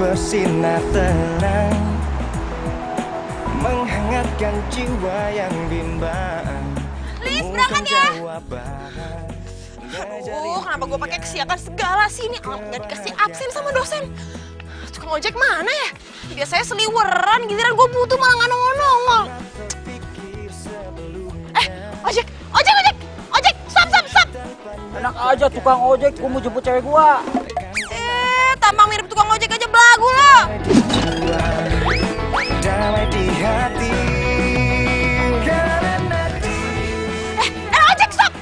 bersinar terang, menghangatkan jiwa yang bimbang. Lis, berangkat ya. Kenapa gue pakai kesiakan segala sih ini? Nggak dikasih absen sama dosen. Tukang ojek mana ya? Biasanya seliweran, giliran gue butuh malah nggak nongol-nongol. Ojek, stop. Enak aja tukang ojek, gue mau jemput cewek gua. Tampang mirip tukang ojek aja belagu lo. Damai di hati. Ojek, stop.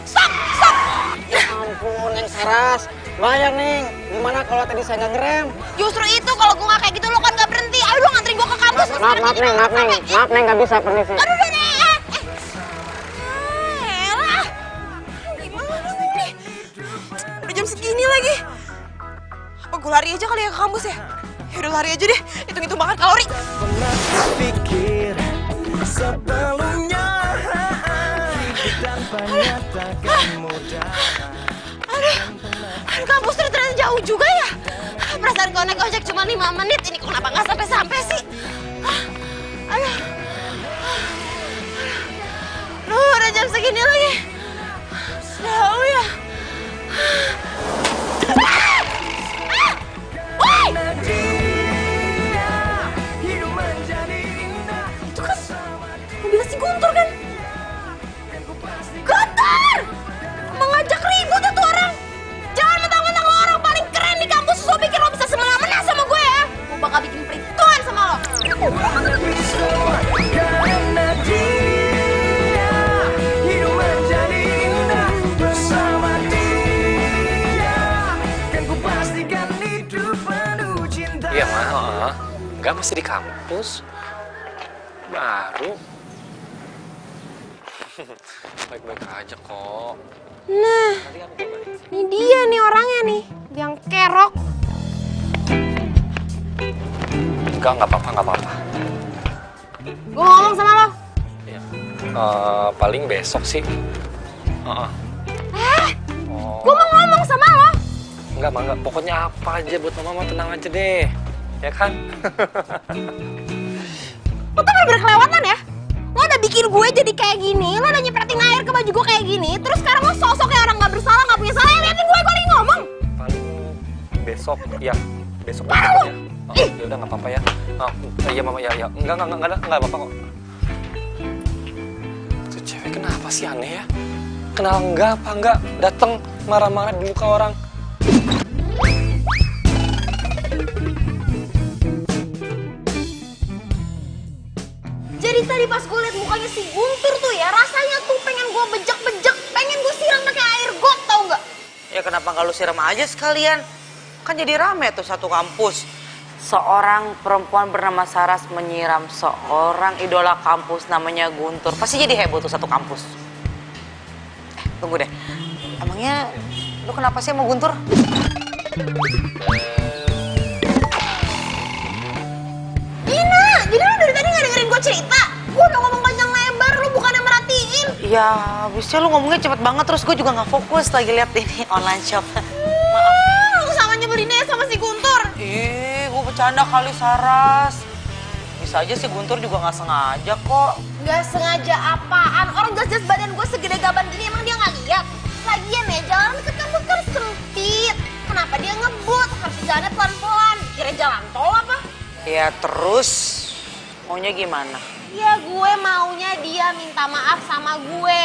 Ya ampun, Neng Saras. Bayang, Neng. Gimana kalau tadi saya nggak ngerem? Justru itu kalau gue nggak kayak gitu lo kan nggak berhenti. Ayo dong nganterin gue ke kampus. Maaf, Neng, nggak bisa permisi. Aduh, Neng. Elah. Gimana nih? Udah jam segini lagi. Apa gue lari aja kali ya ke kampus ya? Yaudah lari aja deh. Hitung-hitung makan kalori. Pernah terpikir sebelumnya hidup tanpa nyatakan mudah. Aduh, kampus tuh ternyata jauh juga ya. Perasaan kalau naik ojek cuma 5 menit. Ini kok kenapa nggak sampai-sampai sih? Aduh. Udah jam segini lagi. Jauh ya. Woi! Itu kan mobil si Guntur kan? Guntur! Mengajak ribut itu orang. Jangan mentang-mentang lo orang paling keren di kampus. Lo pikir lo bisa semena-mena sama gue ya? Gue bakal bikin perhitungan sama lo. Karena dia hidup menjadi indah bersama dia, kan ku pastikan hidup penuh cinta. Iya mah, enggak masih di kampus. Baru. Baik-baik aja kok. Nah, ini dia nih orangnya nih, yang kerok. Enggak apa-apa. Gue ngomong sama lo. Iya. Paling besok sih. Gue mau ngomong sama lo. Enggak. Pokoknya apa aja buat mama tenang aja deh. Ya kan? Lo tuh bener-bener kelewatan ya. Lo udah bikin gue jadi kayak gini, lo udah nyepretin air ke baju gue kayak gini, terus sekarang lo sosok kayak orang gak bersalah, gak punya salah, yang liatin gue lagi ngomong. Paling besok, ya. Besok Mana aja. lu? Ya udah nggak apa-apa ya. Iya mama ya. Enggak apa-apa kok. Tuh cewek kenapa sih aneh ya? Kenal enggak datang marah-marah di muka orang. Jadi tadi pas gue liat mukanya si Guntur tuh ya, rasanya tuh pengen gue bejek-bejek, pengen gue siram pakai air got, tau nggak? Ya kenapa nggak lu siram aja sekalian? Kan jadi rame tuh satu kampus. Seorang perempuan bernama Saras menyiram seorang idola kampus namanya Guntur. Pasti jadi heboh tuh satu kampus. Tunggu deh. Emangnya lu kenapa sih sama Guntur? Jadi lu dari tadi nggak dengerin gue cerita? Gue udah ngomong panjang lebar, lu bukannya merhatiin. Ya, habisnya lu ngomongnya cepet banget terus gue juga nggak fokus lagi lihat ini online shop. Maaf. Lu sama nyebelinnya sama si Guntur. Gue bercanda kali Saras. Bisa aja si Guntur juga nggak sengaja kok. Gak sengaja apaan? Orang jelas-jelas badan gue segede gaban gini, emang dia nggak lihat? Lagian ya, jalan ke kampus kan sempit. Kenapa dia ngebut? Harus jalannya pelan-pelan. Kira jalan tol apa? Ya terus maunya gimana? Ya gue maunya dia minta maaf sama gue.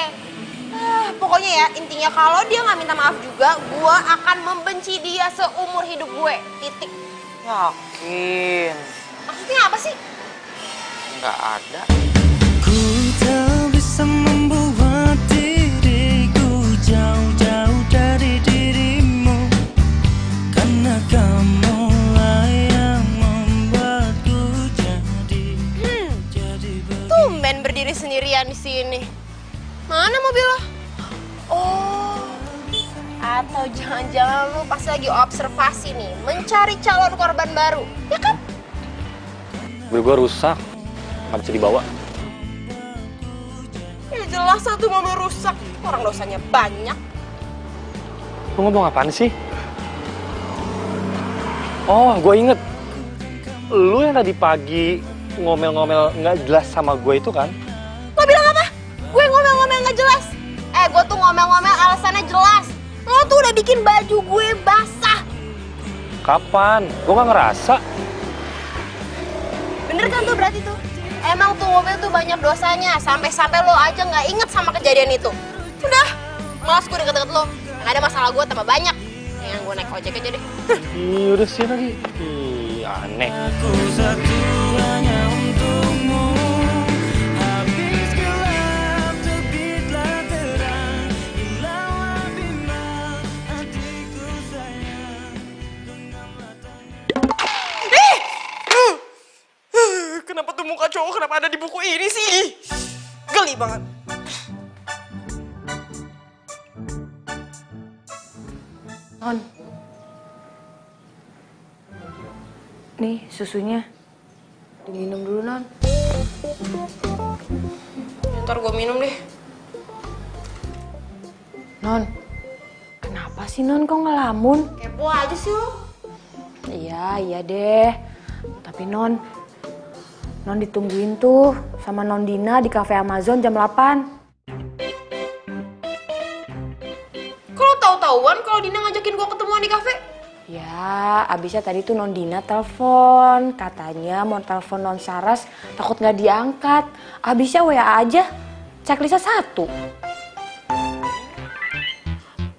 Pokoknya ya intinya kalau dia nggak minta maaf juga, gue akan membenci dia seumur hidup gue. Titik. Yakin? Maksudnya apa sih? Nggak ada. Ku tak bisa membuat diriku jauh-jauh dari dirimu, karena kamulah yang membuatku jadi Tumben berdiri sendirian di sini. Mana mobil lo? Oh, atau jangan-jangan lu pas lagi observasi nih, mencari calon korban baru, ya kan? Mobil gue rusak, nggak bisa dibawa. Ya jelas satu mobil rusak, orang dosanya banyak. Lu ngomong apaan sih? Oh, gue inget. lu yang tadi pagi ngomel-ngomel nggak jelas sama gue itu kan? Lo bilang apa? Gue ngomel-ngomel nggak jelas. Gue tuh ngomel-ngomel alasannya jelas. Lo tuh udah bikin baju gue basah. Kapan? Gue nggak ngerasa. Bener kan tuh berarti tuh? Emang tuh mobil tuh banyak dosanya. Sampai-sampai lo aja nggak inget sama kejadian itu. Udah, malas gue deket-deket lo. Yang ada masalah gue tambah banyak. Yang gue naik ojek aja deh. Ih, udah sih lagi. Ih, aneh. Aku satu hanya untukmu. Habis gelap terbitlah terang. Hilanglah bimbang hatiku sayang. Kenapa tuh muka cowok kenapa ada di buku ini sih? Geli banget. Non. Nih susunya. Diminum dulu, Non. Ntar gue minum deh. Non. Kenapa sih, Non? Kok ngelamun? Kepo aja sih lo. Iya deh. Tapi Non ditungguin tuh sama Non Dina di cafe Amazon jam 8. Kalau tahu-tahuan kalau Dina ngajakin gue ketemuan di kafe. Ya, abisnya tadi tuh Non Dina telepon. Katanya mau telepon Non Saras, takut nggak diangkat. Abisnya WA aja, checklistnya 1.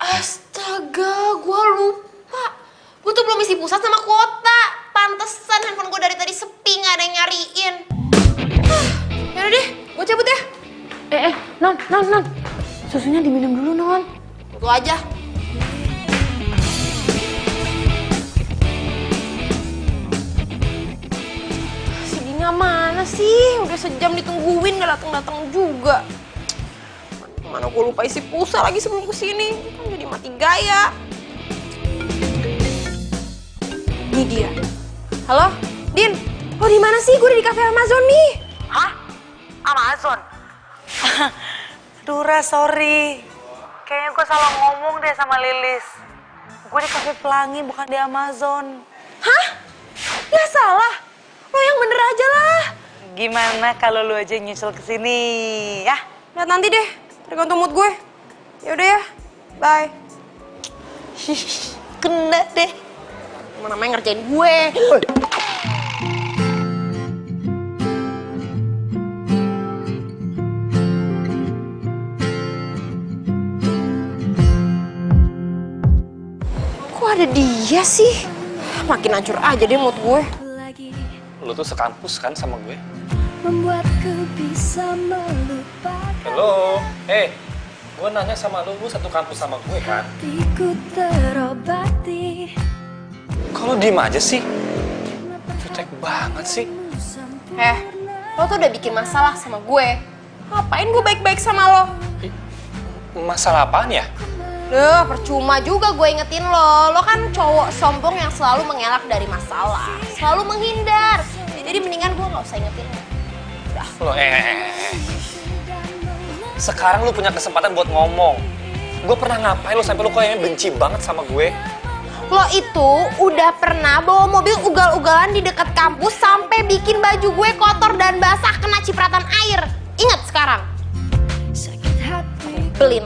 Astaga, gue lupa. Gue tuh belum isi pusat sama kuota. Pantesan handphone gue dari tadi sepi, nggak ada yang nyariin. Yaudah deh, gue cabut ya. Non. Susunya diminum dulu, Non. Lu aja. Si Dina mana sih? Udah sejam ditungguin gak datang-datang juga. Mana gue lupa isi pulsa lagi sebelum kesini. Kan jadi mati gaya. Ini dia. Halo, Din. Lo di mana sih? Gue udah di cafe Amazon nih. Hah? Amazon? Dura, sorry. Kayaknya gue salah ngomong deh sama Lilis. Gue di Cafe Pelangi, bukan di Amazon. Hah? Gak salah. Lo yang bener aja lah. Gimana kalau lu aja nyusul ke sini, ya? Lihat nanti deh, tergantung mood gue. Yaudah ya, bye. Kena deh. Mana namanya ngerjain gue. Kok ada dia sih? Makin hancur aja deh mood gue. Lu tuh sekampus kan sama gue? Membuatku bisa melupakan. Halo, gue nanya sama lu satu kampus sama gue kan? Hatiku terobati. Kalau diem aja sih? Cutek banget sih. Lo tuh udah bikin masalah sama gue. Ngapain gue baik-baik sama lo? Masalah apaan ya? Duh, percuma juga gue ingetin lo. Lo kan cowok sombong yang selalu mengelak dari masalah. Selalu menghindar. Jadi mendingan gue gak usah ingetin lo. Udah. Lo sekarang lu punya kesempatan buat ngomong. Gue pernah ngapain lu sampai lu kayaknya benci banget sama gue? Lo itu udah pernah bawa mobil ugal-ugalan di dekat kampus sampai bikin baju gue kotor dan basah kena cipratan air. Ingat sekarang. Sakit hati Belin.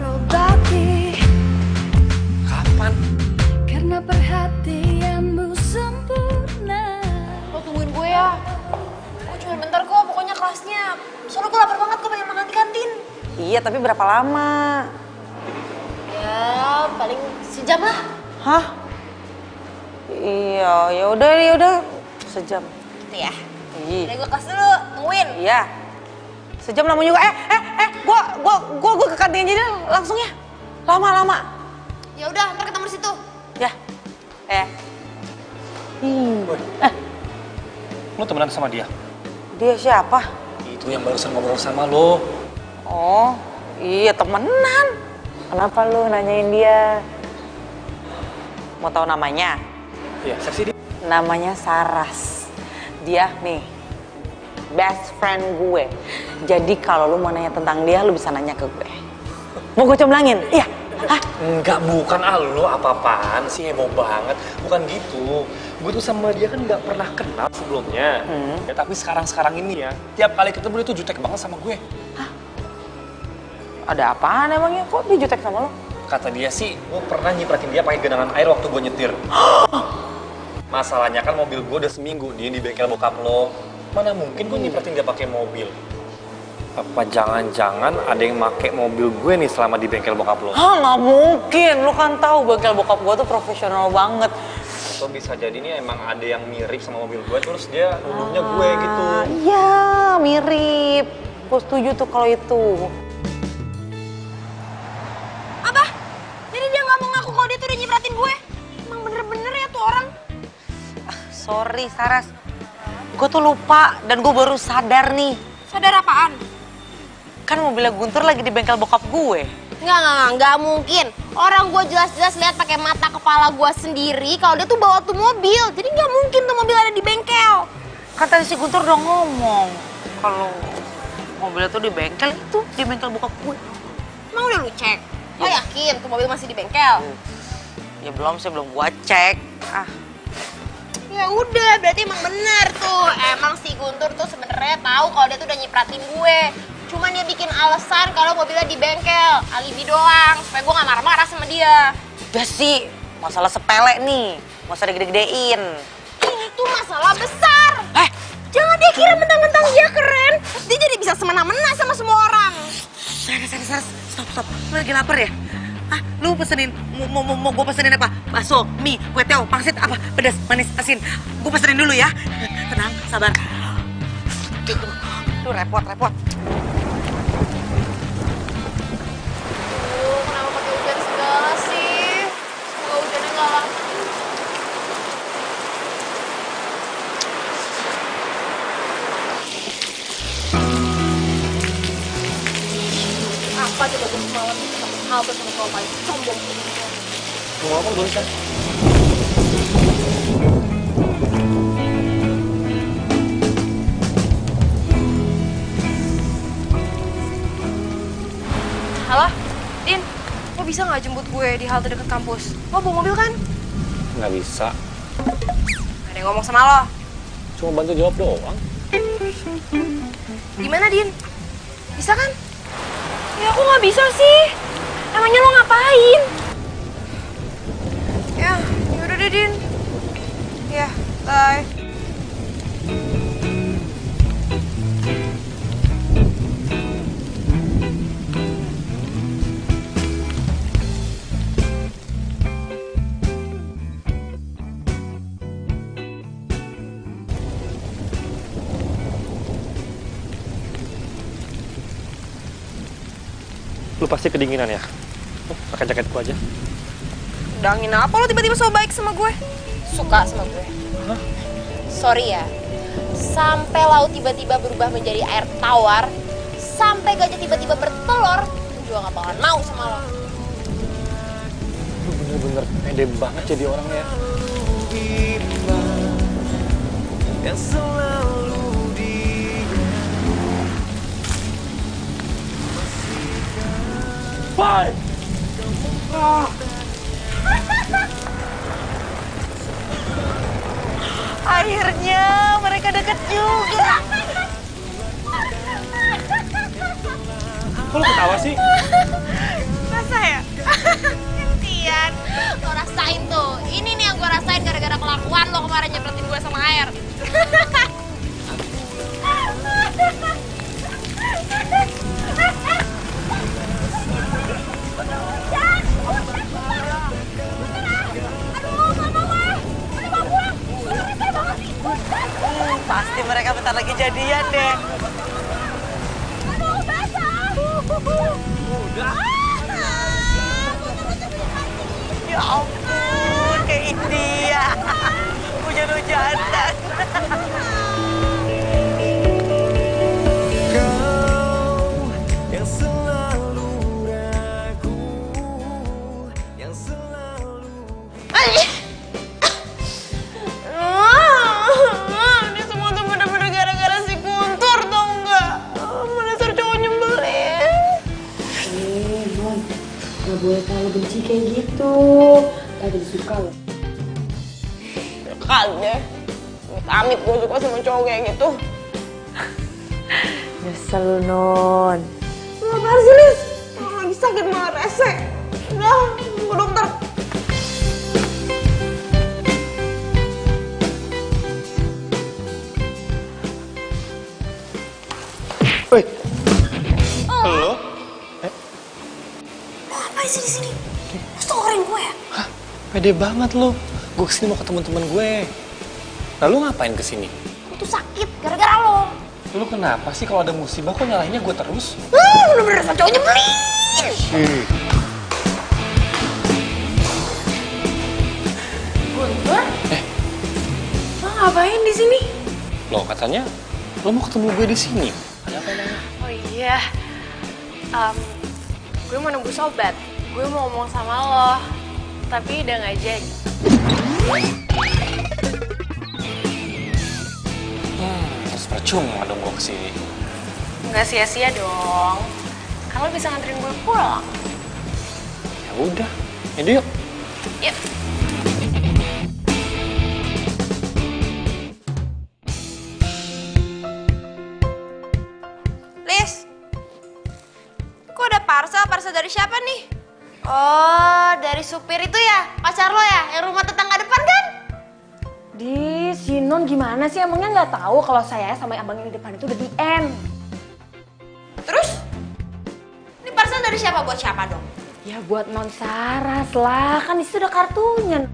terobati. Kapan? Karena perhatianmu sempurna. Lo tungguin gue ya. Gue cuma bentar kok, pokoknya kelasnya. Soalnya gue lapar banget, gue pengen makan di kantin. Iya, tapi berapa lama? Ya, paling sejam lah. Hah? Iya, ya udah sejam. Gitu ya. Iya. Udah gue kelas dulu, tungguin. Iya. Sejam lama juga. Gua ke kantin aja deh langsung ya. Lama. Ya udah, ntar ketemu di situ. Ya. Lu temenan sama dia? Dia siapa? Itu yang barusan ngobrol sama lo. Oh, iya temenan. Kenapa lu nanyain dia? Mau tahu namanya? Iya, siapa sih dia? Namanya Saras. Dia nih best friend gue. Jadi kalau lu mau nanya tentang dia, lu bisa nanya ke gue. Mau gue comblangin? Iya. Hah? Enggak, bukan lo apa-apaan sih, heboh banget. Bukan gitu. gue tuh sama dia kan nggak pernah kenal sebelumnya. Ya tapi sekarang ini ya, tiap kali ketemu dia tuh jutek banget sama gue. Ada apaan emangnya? Kok dia jutek sama lo? Kata dia sih, gue pernah nyipratin dia pakai genangan air waktu gue nyetir. Masalahnya kan mobil gue udah seminggu di bengkel bokap lo. Mana mungkin gue nyipratin dia pakai mobil? Apa jangan-jangan ada yang make mobil gue nih selama di bengkel bokap lo? Hah, nggak mungkin. Lo kan tahu bengkel bokap gue tuh profesional banget. Atau bisa jadi nih emang ada yang mirip sama mobil gue, terus dia nuduhnya gue gitu. Iya, mirip. Gue setuju tuh kalau itu. Apa? Jadi dia nggak mau ngaku kalau dia tuh udah nyipratin gue? Emang bener-bener ya tuh orang? Sorry, Saras. Gue tuh lupa dan gue baru sadar nih. Sadar apaan? Kan mobilnya Guntur lagi di bengkel bokap gue. Nggak mungkin. Orang gue jelas-jelas lihat pakai mata kepala gue sendiri kalau dia tuh bawa tuh mobil. Jadi nggak mungkin tuh mobil ada di bengkel. Kan tadi si Guntur udah ngomong kalau mobilnya tuh di bengkel bokap gue. Emang udah lu cek? Lo yakin tuh mobil masih di bengkel? Ya belum sih, belum gua cek. Ya udah, berarti emang bener tuh. Emang si Guntur tuh sebenarnya tahu kalau dia tuh udah nyipratin gue. Cuman dia bikin alasan kalau mobilnya di bengkel, alibi doang, supaya gue gak marah-marah sama dia. Udah sih, masalah sepele nih, nggak usah digede-gedein. Itu masalah besar. Jangan dia kira mentang-mentang dia keren, terus dia jadi bisa semena-mena sama semua orang. Saras, stop. Lu lagi lapar ya? Lu pesenin, mau gue pesenin apa? Bakso, mie, kue teo, pangsit, apa? Pedas, manis, asin. Gue pesenin dulu ya. Tenang, sabar. Tuh repot. Kenapa pakai hujan segala sih? Semoga hujannya gak lama. Apa coba gue semalam sahabat sama cowok paling sombong. Mau apa gue kan? Halo, Din, lo bisa nggak jemput gue di halte dekat kampus? Lo bawa mobil kan? Nggak bisa. Ada yang ngomong sama lo. Cuma bantu jawab doang. Gimana, Din? Bisa kan? Ya aku nggak bisa sih. Emangnya lo ngapain? Ya, yaudah deh, Din. Ya, bye. Lu pasti kedinginan ya? Pakai jaketku aja. Dangin apa lo tiba-tiba so baik sama gue? Suka sama gue. Sorry ya, sampai laut tiba-tiba berubah menjadi air tawar, sampai gajah tiba-tiba bertelur, gue juga gak bakalan mau sama lo. Lu bener-bener pede banget jadi orangnya. Bye! Akhirnya mereka deket juga. Kok lu ketawa sih? Masa ya? Gantian. Lo rasain tuh, ini nih yang gue rasain gara-gara kelakuan lo kemarin nyepretin gue sama air. Pasti mereka bentar lagi jadian deh. Ya ampun, kayak India. Hujan-hujanan. Ini semua tuh bener-bener gara-gara si Guntur, tau nggak? Dasar cowok nyebelin. Bon, gak boleh terlalu benci kayak gitu. Gak ada suka loh. Kagak Amit gue suka sama cowok kayak gitu. Nyesel lu, Non. Lu apaan sih, Lis? Orang lagi sakit malah rese. Udah, gue dokter. Woi. Halo? Lo ngapain sih di sini? Lo storin gue ya? Hah? Pede banget lu. Gue kesini mau ketemu temen gue. Lalu ngapain kesini? Gue tuh sakit gara-gara lo. Lu kenapa sih kalau ada musibah kok nyalahinnya gue terus? Bener-bener sama cowok nyebelin. Guntur? Lo ngapain di sini? Loh katanya lo mau ketemu gue di sini. Ada apa emangnya? Oh iya, gue mau nunggu sobat. Gue mau ngomong sama lo, tapi udah nggak jadi. Terus percuma dong gue kesini. Nggak sia-sia dong. Kan lo bisa nganterin gue pulang. Ya udah, ini yuk. Yuk. Lis, kok ada parcel? Parcel dari siapa nih? Oh, dari supir itu ya? Pacar lo ya? Yang rumah tetangga depan kan? Di si Non gimana sih? Emangnya nggak tahu kalau saya sama abang yang di depan itu udah di end. Terus? Ini parcel dari siapa buat siapa dong? Ya buat Non Saras lah, kan disitu ada kartunya.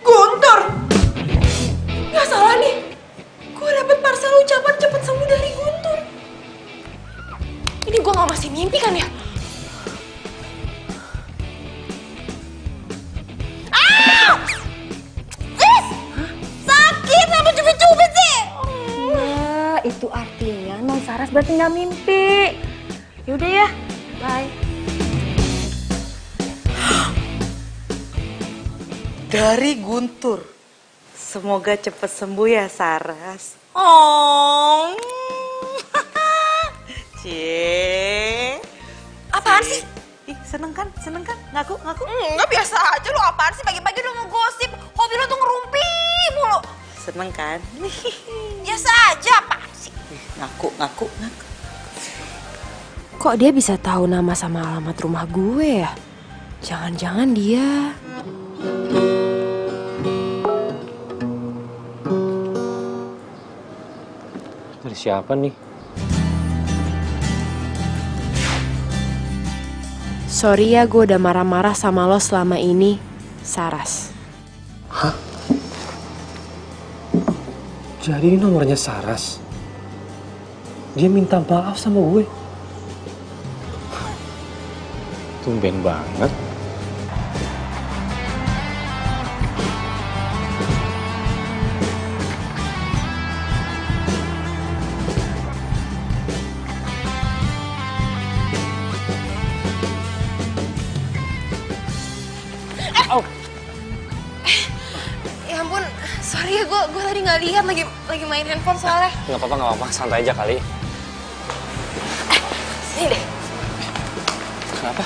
Guntur! Nggak salah nih. Gue dapet parcel ucapan cepet sembuh dari Guntur. Ini gue nggak masih mimpi kan ya? Sakit, apa cubit-cubit sih? Nah, itu artinya Non Saras berarti nggak mimpi. Yaudah ya, bye. Dari Guntur. Semoga cepet sembuh ya, Saras. Oh. Cie. Apaan sih? Ih, seneng kan? Seneng kan? Ngaku, ngaku. Enggak, biasa aja lu. Apaan sih pagi-pagi lu mau gosip? Hobi lu tuh ngerumpi mulu. Seneng kan? Biasa aja, apaan sih? Ngaku, ngaku, ngaku. Kok dia bisa tahu nama sama alamat rumah gue ya? Jangan-jangan dia... Dari siapa nih? Sorry ya gue udah marah-marah sama lo selama ini, Saras. Hah? Jadi ini nomornya Saras? Dia minta maaf sama gue? Tumben banget. Ya ampun, sorry ya gue tadi nggak lihat lagi main handphone soalnya. Nggak apa-apa, santai aja kali. Sini deh. Kenapa?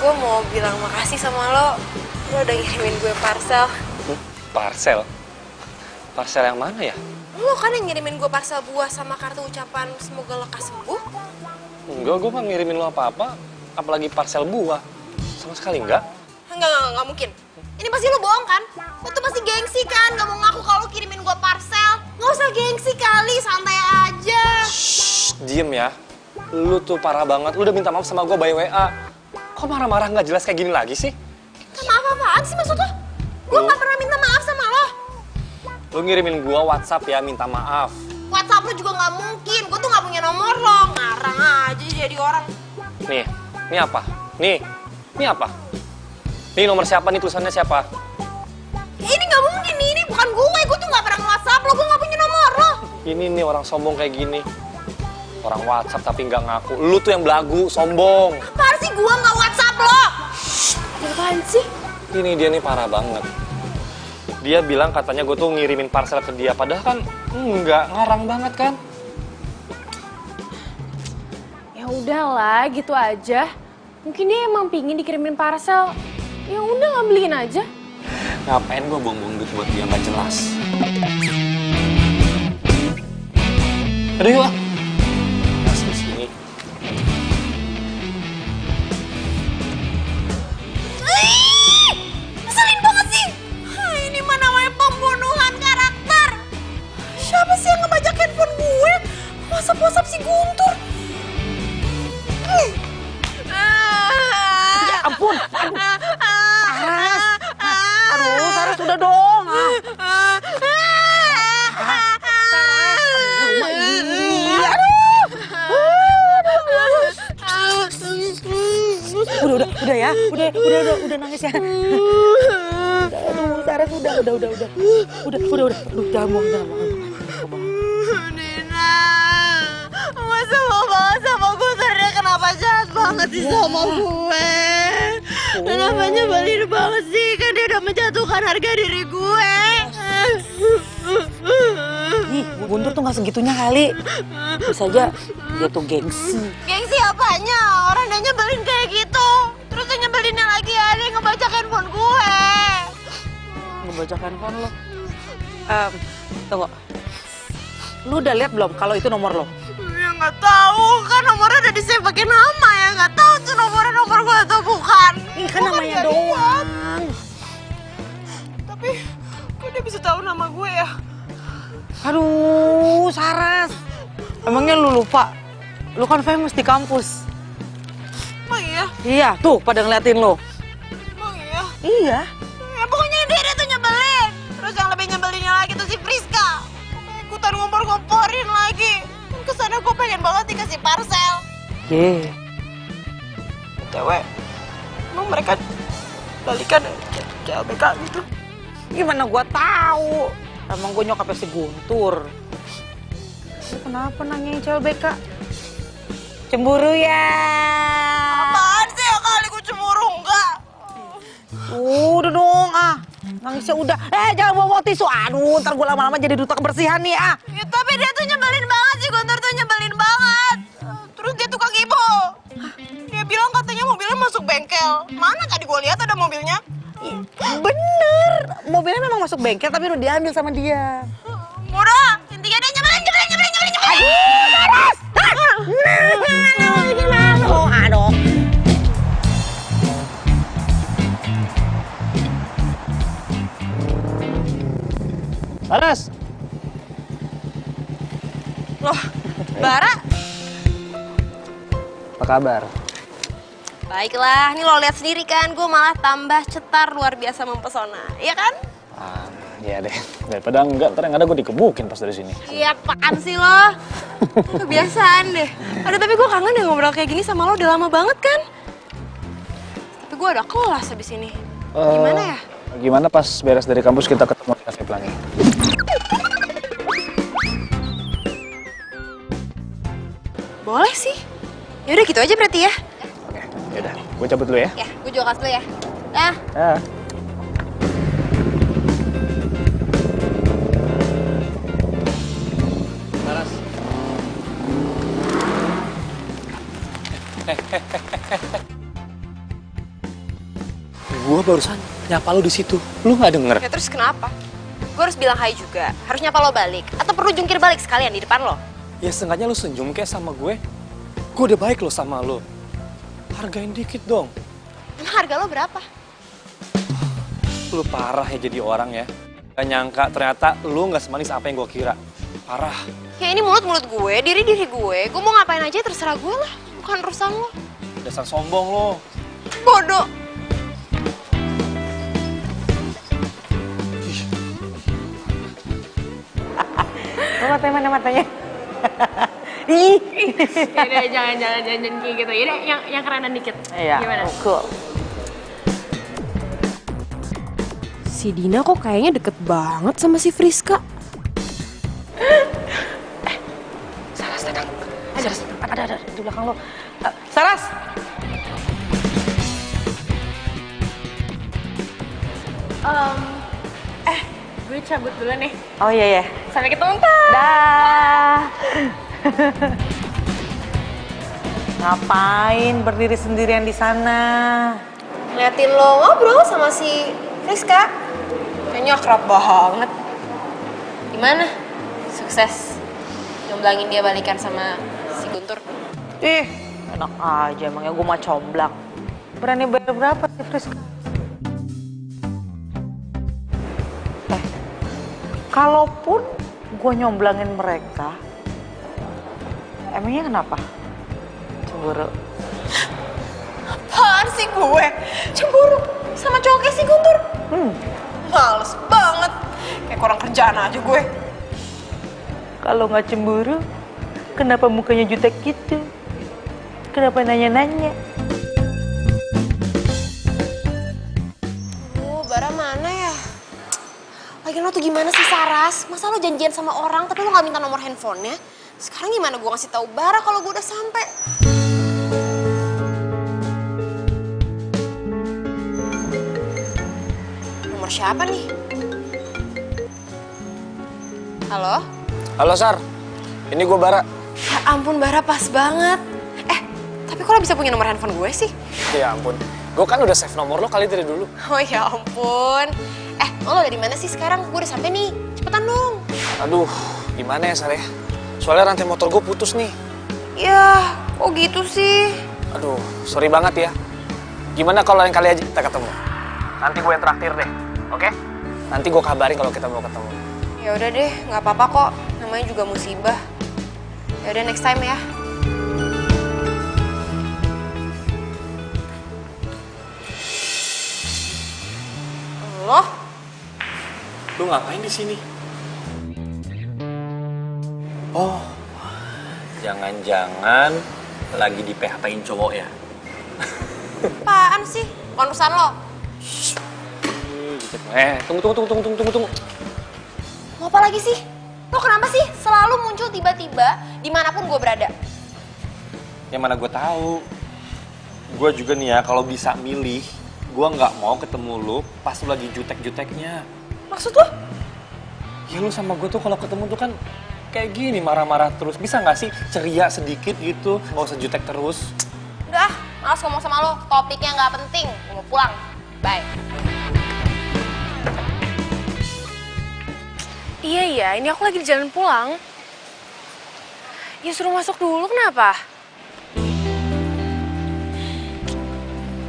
Gue mau bilang makasih sama lo udah ngirimin gue parcel. Parcel? Parcel yang mana ya? Lo kan yang ngirimin gue parcel buah sama kartu ucapan semoga lekas sembuh. Enggak, gue nggak ngirimin lo apa-apa. Apalagi parcel buah. Sama sekali enggak. Enggak mungkin. Ini pasti lu bohong kan? Lu tuh pasti gengsi kan? Gak mau ngaku kalau lu kirimin gua parcel. Gak usah gengsi kali, santai aja. Shh, diem ya. Lu tuh parah banget. Lu udah minta maaf sama gue by WA. Kok marah-marah nggak jelas kayak gini lagi sih? Maaf apaan sih maksud lo? Gua gak pernah minta maaf sama lo. Lu ngirimin gue WhatsApp ya, minta maaf. WhatsApp lu juga gak mungkin. Gua tuh gak punya nomor lo. Ngarang aja jadi orang. Nih, ini apa? Nih, ini apa? Nih nomor siapa nih, tulisannya siapa? Ini gak mungkin nih, ini bukan gue. Gue tuh gak pernah nge-WhatsApp lo. Gue gak punya nomor lo. Ini nih orang sombong kayak gini. Orang WhatsApp tapi nggak ngaku. Lu tuh yang belagu, sombong. Apaan sih gua gak WhatsApp lo? Apaan sih? Ini dia nih parah banget. Dia bilang katanya gue tuh ngirimin parcel ke dia. Padahal kan nggak, ngarang banget kan? Ya udahlah, gitu aja. Mungkin dia emang pingin dikirimin parcel. Ya udah ngambilin aja. Ngapain gue buang-buang duit buat dia nggak jelas? Aduh yuk. Masih sini. Ngeselin banget sih. Ini mah namanya pembunuhan karakter. Siapa sih yang ngebajak handphone gue? WhatsApp si Guntur. Ya ampun. Aduh, Saras udah dong. Udah ya, udah nangis ya. Aduh, Saras udah, jangan bohong. Dina, masa mau banget sama Guntur, dia kenapa jahat banget sih sama gue? Kenapa nyebelin banget sih, kan dia udah menjatuhkan harga diri gue. Ih, Guntur tuh gak segitunya kali. Bisa aja dia tuh gengsi. Gengsi apanya? Orang dia nyebelin kayak gitu. Terus dia nyebelinnya lagi ada yang ngebajak handphone gue. Ngebajak handphone lo. Tunggu. Lu udah lihat belum kalau itu nomor lo? Ya nggak tahu, kan nomornya udah di-save pakai nama ya. Nggak tahu tuh nomor gue atau bukan. Ini kan namanya doang. Tapi kok dia bisa tahu nama gue ya? Aduh, Saras. Emangnya lu lupa? Lu kan famous di kampus. Emang iya? Iya, tuh pada ngeliatin lo. Emang iya? Iya. Ya pokoknya dia tuh nyebelin. Terus yang lebih nyebelinnya lagi tuh si Friska. Ikutan ngompor-ngomporin lagi. Kesana gue pengen banget dikasih parcel. Ye. BTW, emang mereka balikan ke LBK gitu? Gimana gua tahu? Emang gue nyokapnya si Guntur. Lu kenapa nanyain CLBK? Cemburu ya? Apaan sih ya kali gue cemburu enggak? Udah dong nangisnya udah. Jangan bawa tisu. Aduh, ntar gue lama-lama jadi duta kebersihan nih Ya, tapi dia tuh nyebelin banget sih, Guntur tuh nyebelin banget. Terus dia tukang ibu. Dia bilang katanya mobilnya masuk bengkel. Mana tadi gue lihat ada mobilnya? Bener, mobilnya memang masuk bengkel tapi udah diambil sama dia. Udah, intinya dia nyebelin. Aduh, Saras! Aduh. Saras. Loh, Bara? Apa kabar? Baiklah, ini lo lihat sendiri kan, gue malah tambah cetar luar biasa mempesona, iya kan? Iya deh. Daripada enggak, ntar yang ada gue dikebukin pas dari sini. Iya, apaan sih lo? Kebiasaan deh. Aduh, tapi gue kangen deh ngobrol kayak gini sama lo, udah lama banget kan? Tapi gue ada kelas habis ini. Gimana ya? Gimana pas beres dari kampus kita ketemu di Cafe Pelangi? Boleh sih. Yaudah gitu aja berarti ya. Oke, yaudah. Gue cabut dulu ya. Ya, gue juga kasih dulu ya. Dah. Ya. Gue barusan nyapa lo di situ. Lu nggak denger? Ya terus kenapa? Gue harus bilang hai juga. Harus nyapa lo balik. Atau perlu jungkir balik sekalian di depan lo? Ya sengaja lo senyum kayak sama gue. Gue udah baik lo sama lo. Hargain dikit dong. Emang harga lo berapa? Lu parah ya jadi orang ya. Gak nyangka ternyata lu gak semanis apa yang gue kira. Parah. Ya ini mulut-mulut gue, diri-diri gue. Gue mau ngapain aja terserah gue lah. Bukan urusan lo. Dasar sombong lo. Bodoh. Mana matanya? Ih. Yaudah, jangan kayak gitu. Yaudah, yang kerenan dikit. Iya. Gimana? Cool. Si Dina kok kayaknya deket banget sama si Friska. Saras datang. Saras, ada di belakang lo. Saras. Gue cabut dulu nih. Oh iya. Sampai ketemu kan? Dah. Ngapain berdiri sendirian di sana? Liatin lo ngobrol sama si Rizka. Kayaknya akrab banget. Gimana? Sukses nyomblangin dia balikan sama si Guntur? Ih, enak aja emangnya gue mah comblang. Berani bayar berapa sih Friska? Kalaupun gue nyomblangin mereka, emangnya kenapa? Cemburu. Apaan sih gue? Cemburu sama cowoknya si Guntur? Males banget. Kayak kurang kerjaan aja gue. Kalau nggak cemburu, kenapa mukanya jutek gitu? Kenapa nanya-nanya? Bara mana ya? Lagian lo tuh gimana sih Saras? Masa lo janjian sama orang tapi lo gak minta nomor handphonenya? Sekarang gimana gue ngasih tahu Bara kalau gue udah sampai? Nomor siapa nih? Halo? Halo Sar, ini gue Bara. Ya ampun Bara, pas banget. Tapi kok lo bisa punya nomor handphone gue sih? Ya ampun, gue kan udah save nomor lo kali dari dulu. Oh ya ampun. Lo dari mana sih sekarang? Gue udah sampai nih. Cepetan dong. Aduh, gimana ya Sar ya? Soalnya rantai motor gue putus nih. Ya, kok gitu sih? Aduh, sorry banget ya. Gimana kalau lain kali aja kita ketemu? Nanti gue yang traktir deh, oke? Nanti gue kabarin kalau kita mau ketemu. Ya udah deh, nggak apa-apa kok. Namanya juga musibah. Ya udah next time ya. Lo? Lu ngapain di sini? Oh, jangan-jangan lagi di PHP-in cowok ya? Apaan sih? Urusan lo? Tunggu. Mau apa lagi sih? Lo kenapa sih selalu muncul tiba-tiba dimanapun gue berada? Yang mana gue tahu. Gue juga nih ya, kalau bisa milih, gue nggak mau ketemu lu pas lu lagi jutek-juteknya. Maksud lo? Ya lu sama gue tuh kalau ketemu tuh kan kayak gini, marah-marah terus. Bisa nggak sih ceria sedikit gitu, nggak usah jutek terus. Udah, malas ngomong sama lo. Topiknya nggak penting. Gue mau pulang. Bye. Iya, ini aku lagi di jalan pulang. Ya suruh masuk dulu, kenapa?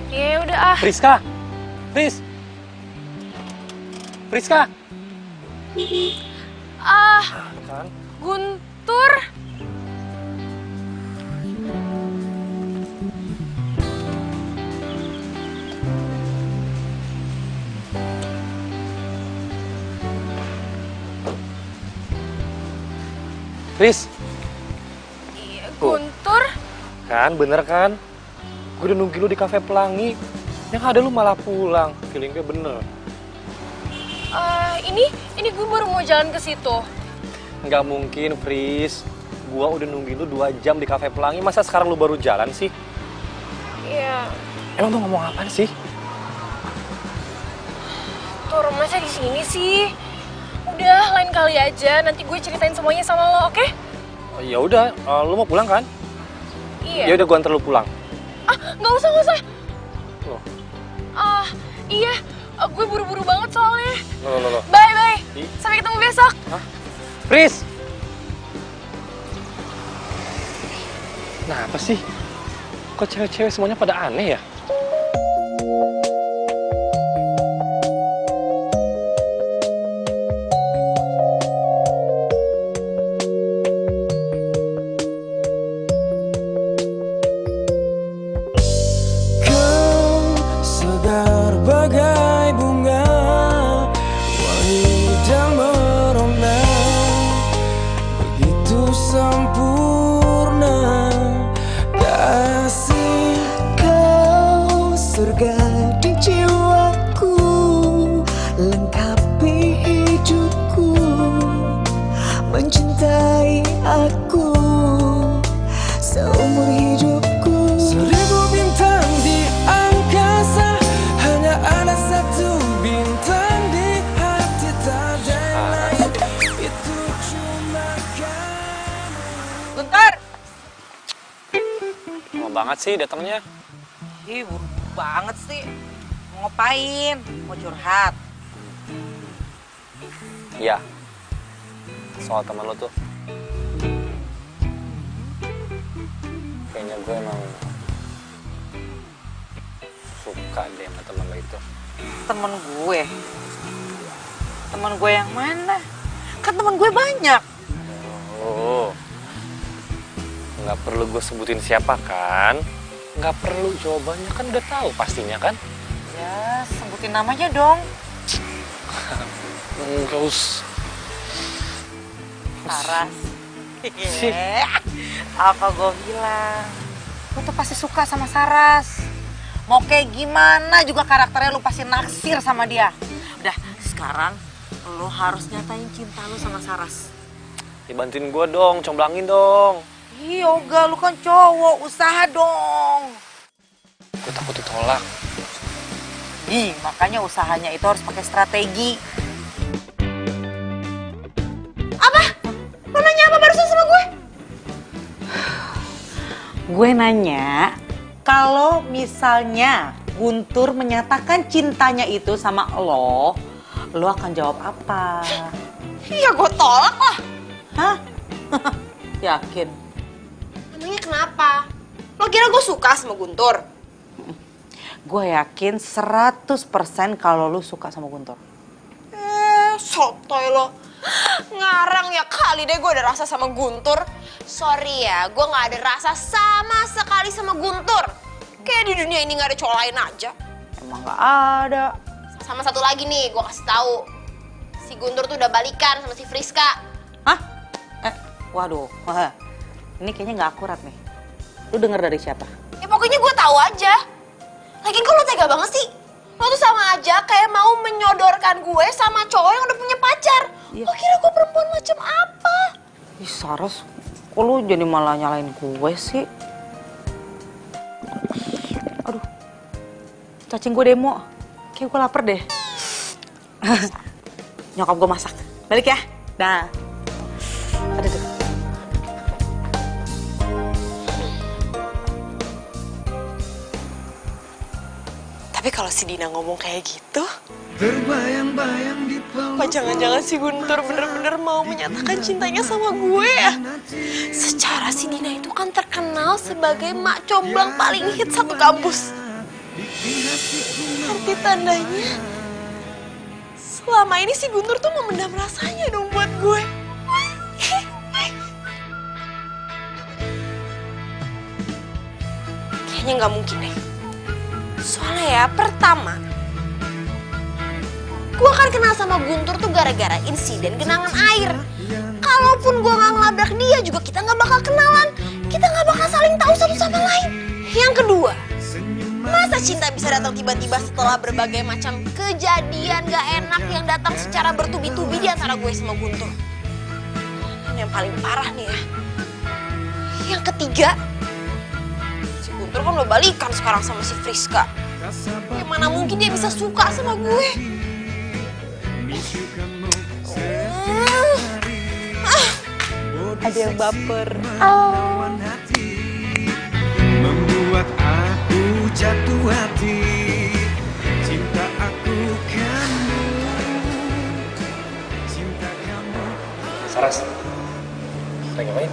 Ya udah ah. Friska! Kan? Guntur. Fris, Iya, Guntur. kan bener kan? Gue udah nungguin lu di kafe Pelangi. Yang ada lu malah pulang. Feeling gue bener. Ini gue baru mau jalan ke situ. Nggak mungkin, Fris. Gua udah nungguin lu 2 jam di kafe Pelangi. Masa sekarang lu baru jalan sih? Iya. Emang tuh ngomong apaan sih? Tuh masa di sini sih. Udah, lain kali aja. Nanti gue ceritain semuanya sama lo, oke? Oh, ya udah, lu mau pulang kan? Iya. Ya udah, gua antar lu pulang. Nggak usah. Loh. Iya. Gue buru-buru banget soalnya. Loh. Bye. Sampai ketemu besok. Hah? Fris! Nah, apa sih? Kok cewek-cewek semuanya pada aneh ya? banget sih datangnya. Ih, buru-buru banget sih. Mau ngapain? Mau curhat? Iya. Soal teman lo tuh. Kayaknya gue emang suka deh sama teman lo itu. Temen gue? Temen gue yang mana? Kan temen gue banyak. Oh, nggak perlu gue sebutin siapa kan? Nggak perlu, jawabannya kan udah tahu pastinya kan? Ya, sebutin namanya dong. Nggak usah. Saras. Apa gue bilang? Lu tuh pasti suka sama Saras. Mau kayak gimana juga karakternya lu pasti naksir sama dia. Udah, sekarang lu harus nyatain cinta lu sama Saras. Ya bantuin gue dong, comblangin dong. Ih, Yoga, lu kan cowok, usaha dong. Gue takut ditolak. Ih, makanya usahanya itu harus pakai strategi. Apa? Lo nanya apa barusan sama gue? Gue nanya, kalau misalnya Guntur menyatakan cintanya itu sama lo akan jawab apa? Iya gue tolak lah. Hah? Yakin? Emangnya kenapa? Lo kira gue suka sama Guntur? Gue yakin 100% kalau lu suka sama Guntur. Sotoy lo. Ngarang ya kali deh gue ada rasa sama Guntur. Sorry ya, gue gak ada rasa sama sekali sama Guntur. Kayak di dunia ini gak ada cowok lain aja. Emang gak ada. Sama satu lagi nih, gue kasih tahu. Si Guntur tuh udah balikan sama si Friska. Hah? Waduh. Wah, ini kayaknya gak akurat nih. Lu denger dari siapa? Ya pokoknya gue tahu aja. Lagian kok lo tega banget sih? Lo tuh sama aja kayak mau menyodorkan gue sama cowok yang udah punya pacar. Iya. Lo kira gue perempuan macam apa? Ih, Saras, kok lu jadi malah nyalain gue sih? Aduh, cacing gue demo. Kayak gue lapar deh. Nyokap gue masak. Balik ya. Dah. Aduh, tuh. Tapi kalau si Dina ngomong kayak gitu, apa jangan-jangan si Guntur bener-bener mau menyatakan cintanya sama gue ya? Secara si Dina itu kan terkenal sebagai mak comblang paling hit satu kampus. Arti tandanya, selama ini si Guntur tuh memendam rasanya dong buat gue. Kayaknya nggak mungkin deh. Soalnya ya, pertama, gue kan kenal sama Guntur tuh gara-gara insiden genangan air. Kalaupun gue gak ngelabrak dia juga kita gak bakal kenalan. Kita gak bakal saling tahu satu sama lain. Yang kedua, masa cinta bisa datang tiba-tiba setelah berbagai macam kejadian gak enak yang datang secara bertubi-tubi di antara gue sama Guntur. Dan yang paling parah nih ya, yang ketiga, si Guntur kan udah balikan sekarang sama si Friska. Ya mana mungkin dia bisa suka sama gue. Ada yang baper. Membuat aku jatuh hati. Cinta aku kamu. Cinta kamu. Saras, lagi ngapain?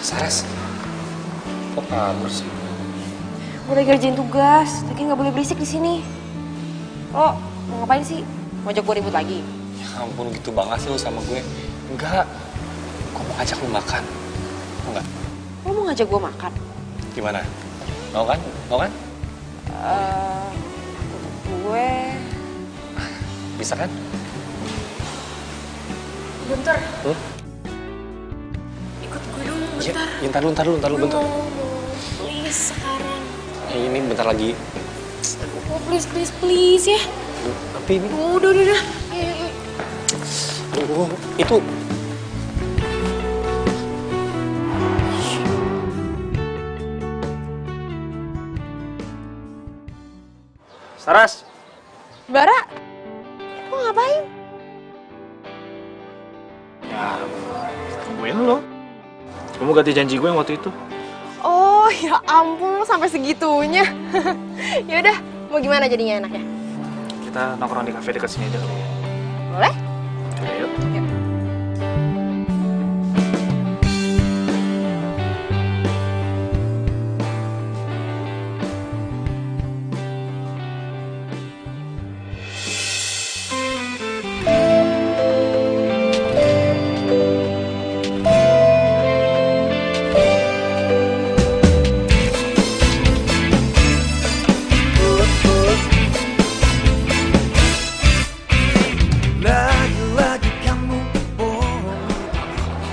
Saras, kok kabur sih? Gue lagi ngerjain tugas, tapi nggak boleh berisik di sini. Lo mau ngapain sih? Mau ajak gue ribut lagi? Ya ampun, gitu banget sih lu sama gue. Enggak, gue mau ngajak lu makan. Mau nggak? Lo mau ngajak gue makan? Gimana? Mau kan? Mau kan? Gue... Bisa kan? Bentar. Tuh. Ikut gue dong, bentar. Ya, ntar lu, bentar. Mau, please sekarang. Ini bentar lagi. Oh, please ya. Tapi ini... Udah. Ayo. Aduh, itu... Saras! Bara, lo ngapain? Ya, tungguin lo. Kamu ganti janji gue yang waktu itu. Oh, Oh ya ampun, sampai segitunya. Yaudah, mau gimana jadinya enaknya? Kita nongkrong di kafe dekat sini aja kali ya. Boleh? Coba yuk. Lagi-lagi kamu bohong.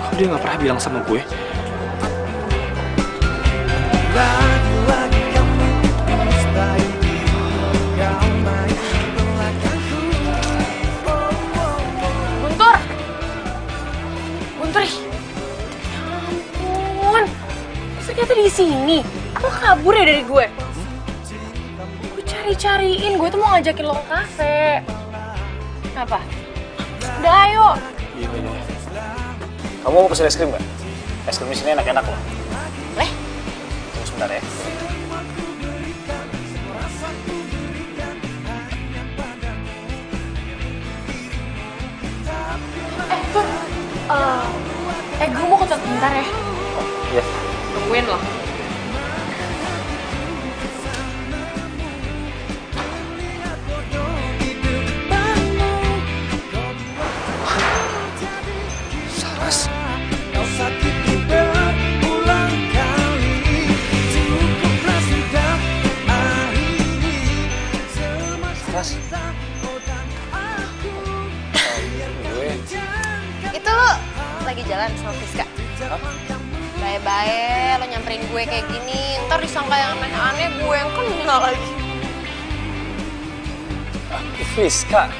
Kok dia nggak pernah bilang sama gue? Lagi-lagi kamu mustahil kau main belakangku. Guntur! Guntur! Ya ampun! Ternyata di sini. Lo kabur ya dari gue? Gue cari-cariin, gue tuh mau ngajakin lo ke kafe. Apa? Udah ayo. Iya. Kamu mau pesen es krim nggak? Es krim di sini enak-enak loh. Boleh? Tunggu sebentar ya. Tur. Gue mau ke bentar ya. Iya. Tungguin loh. Saras. Kau sakiti berulang kali. Cukuplah sudah akhiri semua Saras. Gue. Itu lo lagi jalan sama Fiska? Bae-bae lo nyamperin gue kayak gini, ntar disangka yang aneh-aneh gue yang kena lagi. Fiska.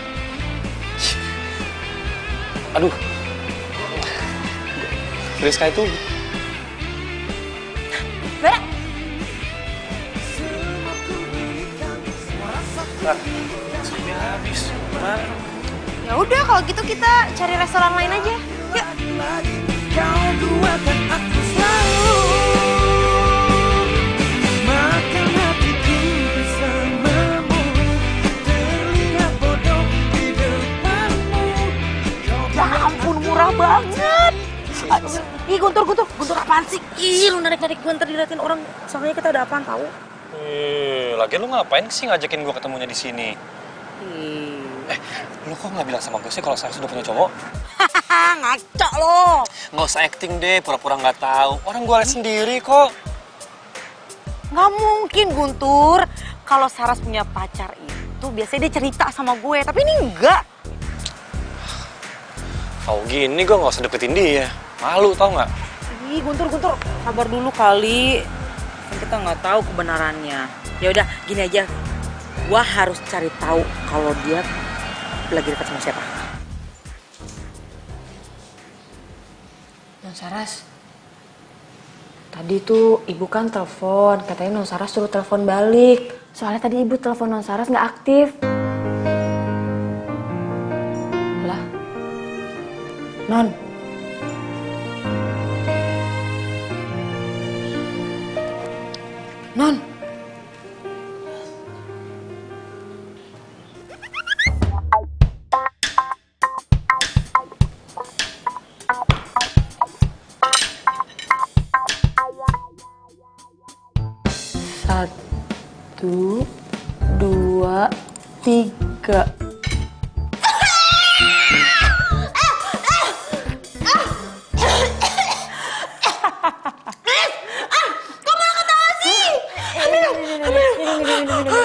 Aduh. Friska itu Bara, sudah habis. Mana? ya udah kalau gitu kita cari restoran lain aja. Yuk. kau duakan aku selalu. Makan hatiku bersamamu. Terlihat bodoh di depanmu. Ya ampun, murah banget. Ih, Guntur apaan sih? Ih, lu narik-narik gue ntar diliatin orang. Soalnya kita ada apaan tahu? Lagian lu ngapain sih ngajakin gue ketemunya di sini? Lu kok nggak bilang sama gue sih kalau Saras udah punya cowok? Hahaha, ngaco lo. Nggak usah acting deh, pura-pura nggak tahu. Orang gue liat sendiri kok. Nggak mungkin, Guntur. Kalau Saras punya pacar itu biasanya dia cerita sama gue, tapi ini enggak. Tau gini gue nggak usah deketin dia. Malu tau nggak? Ih, Guntur, sabar dulu kali. Kan kita nggak tahu kebenarannya. Ya udah, gini aja. Gua harus cari tahu kalau dia lagi dekat sama siapa. Non Saras, tadi tuh ibu kan telepon, katanya Non Saras suruh telepon balik. Soalnya tadi ibu telepon Non Saras nggak aktif. Lah, Non. Non. Satu, dua, tiga.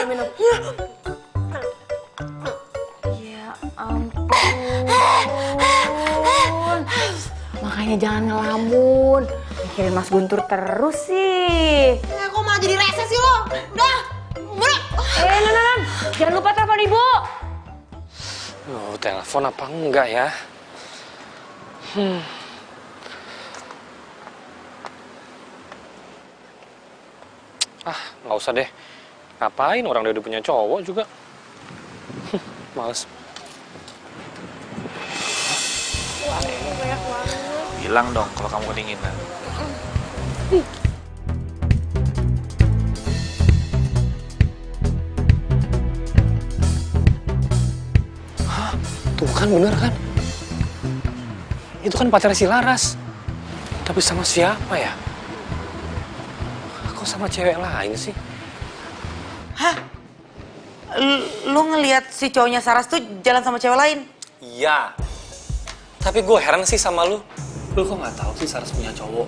Minum. Ya ampun. Makanya jangan ngelamun. Mikirin Mas Guntur terus sih. Kok malah jadi rese sih lo? Udah, bener. Non. Jangan lupa telepon ibu. Telepon apa enggak ya? Nggak usah deh. Ngapain orang dia udah punya cowok juga? Males. Bilang dong kalau kamu kedinginan. Tuh kan bener kan? Itu kan pacarnya si Laras. Tapi sama siapa ya? Kok sama cewek lain sih? Hah? Lu ngelihat si cowoknya Saras tuh jalan sama cewek lain? Iya. Tapi gue heran sih sama lu. Lu kok nggak tahu sih Saras punya cowok?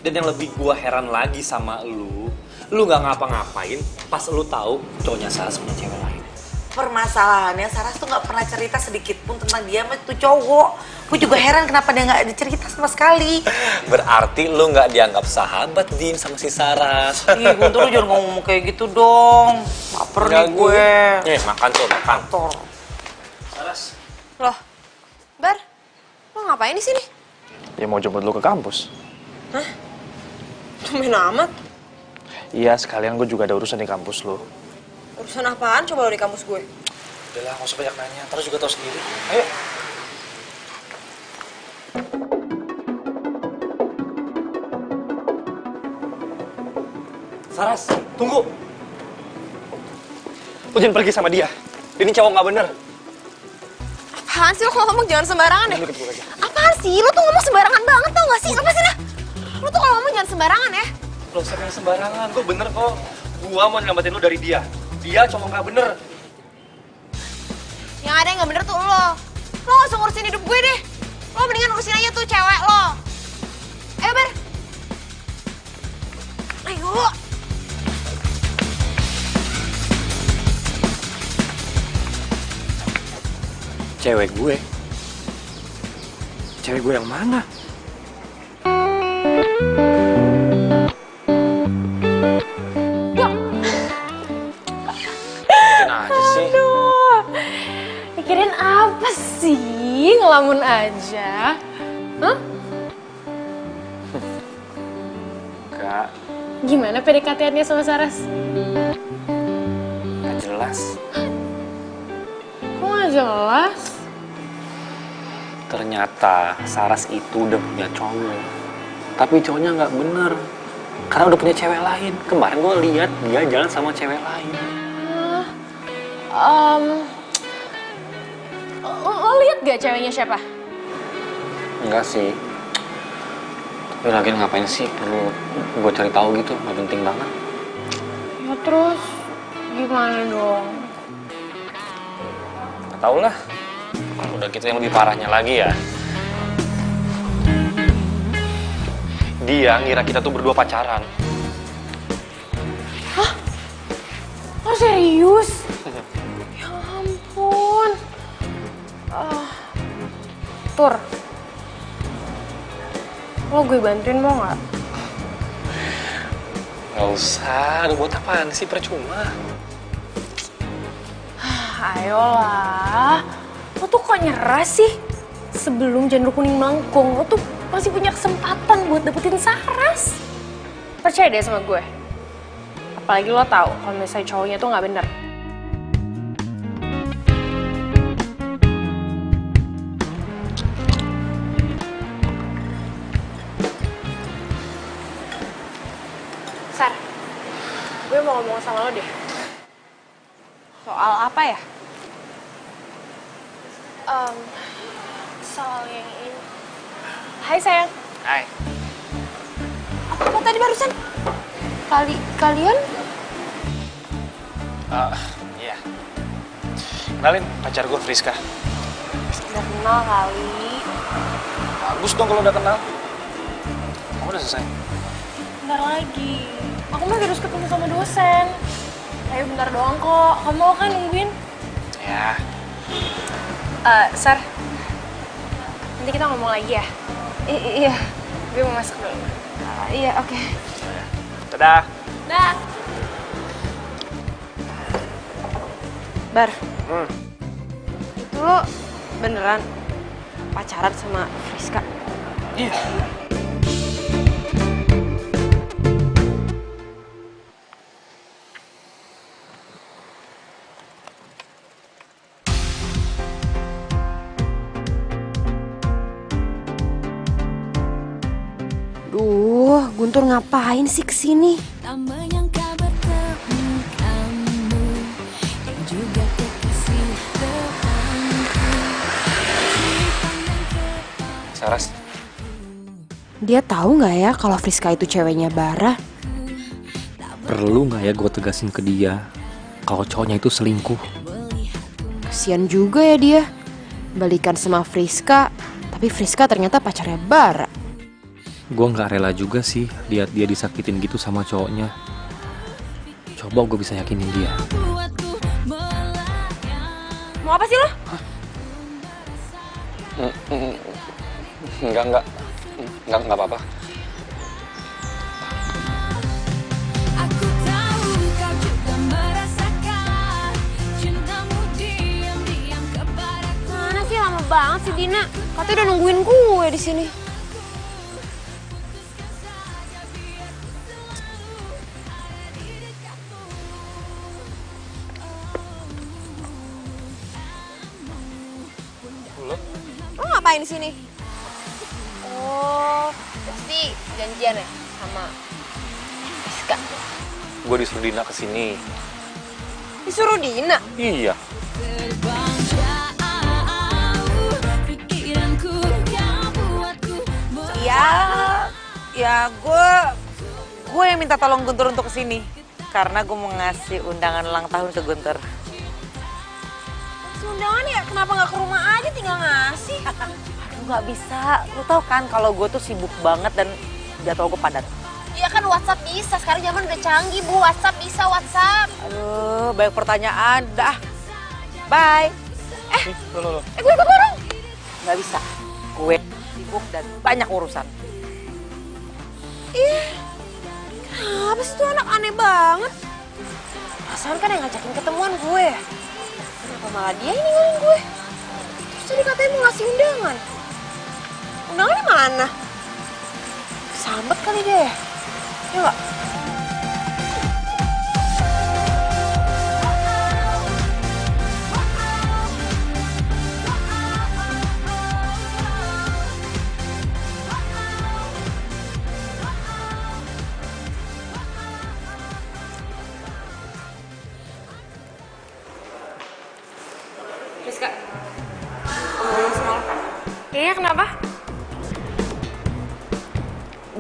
Dan yang lebih gue heran lagi sama lu nggak ngapa-ngapain pas lu tahu cowoknya Saras punya cewek lain. Permasalahannya Saras tuh nggak pernah cerita sedikit pun tentang dia sama tuh cowok. Gue juga heran kenapa dia nggak dicerita sama sekali. Berarti lu nggak dianggap sahabat, Din, sama si Saras. Ih, Guntur, lu jangan ngomong kayak gitu dong. Laper nih gue. Makan tuh, makan. Laras. Loh, Bar, lo ngapain di sini? Ya mau jemput lu ke kampus. Hah? Tumben amat. Iya, sekalian gue juga ada urusan di kampus lu. Urusan apaan coba lo di kampus gue? Udah lah, gak usah banyak nanya. Terus juga tahu sendiri. Ayo. Saras, tunggu. Lu jangan pergi sama dia. Ini cowok nggak bener. Apaan sih lo kalau ngomong jangan sembarangan deh? Lu ikut gue aja. Apaan sih? Lo tuh ngomong sembarangan banget tau gak sih? Apa sih dah? Lo tuh kalau ngomong jangan sembarangan ya? Lo sering sembarangan. Gue bener kok. Gua mau nyelamatin lu dari dia. Dia cowok nggak bener. Yang ada yang gak bener tuh lo. Lo gak usah ngurusin hidup gue deh. Lo mendingan urusin aja tuh cewek lo. Ayo Bar. Ayo. Cewek gue? Cewek gue yang mana? Bikin aja sih. Mikirin apa sih? Ngelamun aja. Hah? Enggak, Gimana PDKT-annya sama Saras? gak jelas. Kok gak jelas? Ternyata Saras itu udah punya cowok. Tapi cowoknya nggak bener. Karena udah punya cewek lain. Kemarin gue lihat dia jalan sama cewek lain. Lo lihat gak ceweknya siapa? Enggak sih. Tapi lagi ngapain sih perlu gue cari tahu gitu? Nggak penting banget. Ya terus gimana dong? Nggak tahu lah. Udah gitu yang lebih parahnya lagi ya. Dia ngira kita tuh berdua pacaran. Lo serius? Ya ampun. Tur. Lo gue bantuin mau gak? Nggak usah. Aduh, buat apaan sih? Percuma. Ayolah. Lo tuh kok nyerah sih? Sebelum janur kuning melengkung, lo tuh masih punya kesempatan buat dapetin Saras. Percaya deh sama gue. Apalagi lo tahu kalau misalnya cowoknya tuh nggak bener. Sar, gue mau ngomong sama lo deh. Soal apa ya? Soal yang ini. Hai sayang. Hai. Apa tadi barusan? Kalian? Iya. Kenalin, pacar gue Friska. Udah kenal kali. Bagus dong kalau udah kenal. Kamu udah selesai? Bentar lagi. Aku masih harus ketemu sama dosen. Ayo bentar doang kok. Kamu mau kan nungguin? Ya. Sar. Nanti kita ngomong lagi ya? Iya. Gue mau masuk dulu. Iya, oke. Dadah. Dah. Bar. Itu lo beneran pacaran sama Friska? Iya. Duh, Guntur ngapain sih kesini? Tak menyangka bertemu kamu yang juga kekasih temanku. Saras, Dia tahu nggak ya kalau Friska itu ceweknya Bara? perlu nggak ya gue tegasin ke dia kalau cowoknya itu selingkuh? Kasian juga ya dia. Balikan sama Friska, tapi Friska ternyata pacarnya Bara. Gue nggak rela juga sih lihat dia disakitin gitu sama cowoknya. Coba gue bisa yakinin dia. Mau apa sih lo? Enggak apa-apa. Aku tahu kau juga merasakan cintamu diam-diam kepadaku. Mana sih, lama banget sih Dina. Katanya udah nungguin gue di sini. Lo ngapain di sini? Oh, pasti janjian ya sama Friska. Gue disuruh Dina kesini. Disuruh Dina? Iya. Terbang jauh, pikiranku yang buatku Ya gue yang minta tolong Guntur untuk kesini. Karena gue mau ngasih undangan ulang tahun ke Guntur. Undangan ya? Kenapa nggak ke rumah aja tinggal ngasih? Aduh gak bisa, lu tau kan kalau gue tuh sibuk banget dan jadwal gue padat. Ya kan WhatsApp bisa, sekarang zaman udah canggih Bu, WhatsApp bisa, WhatsApp. Aduh, banyak pertanyaan, dah. Bye. Gue ikut bareng. Gak bisa, gue sibuk dan banyak urusan. Kenapa sih tuh anak aneh banget? Perasaan kan yang ngajakin ketemuan gue. Kenapa malah dia yang ninggalin gue? Terus tadi katanya mau ngasih undangan. Undangan di mana? Sambet kali deh. Ya nggak? Friska, ngomong sama lo. Iya, kenapa?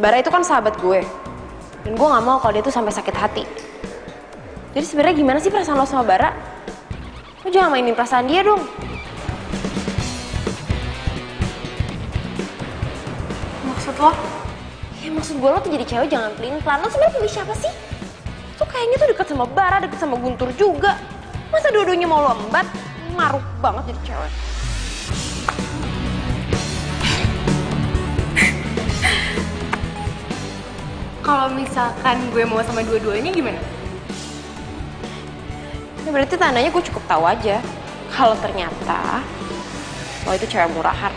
Bara itu kan sahabat gue. Dan gue gak mau kalau dia tuh sampai sakit hati. Jadi sebenarnya gimana sih perasaan lo sama Bara? Lo jangan mainin perasaan dia dong. Maksud lo? Ya maksud gue lo tuh jadi cewek jangan pelin-pelan. Lo sebenarnya pilih siapa sih? Tuh kayaknya tuh deket sama Bara, deket sama Guntur juga. Masa dua-duanya mau lo embat? Maruk banget jadi cewek. Kalau misalkan gue mau sama dua-duanya gimana? Ya berarti tandanya gue cukup tahu aja kalau ternyata lo itu cewek murahan.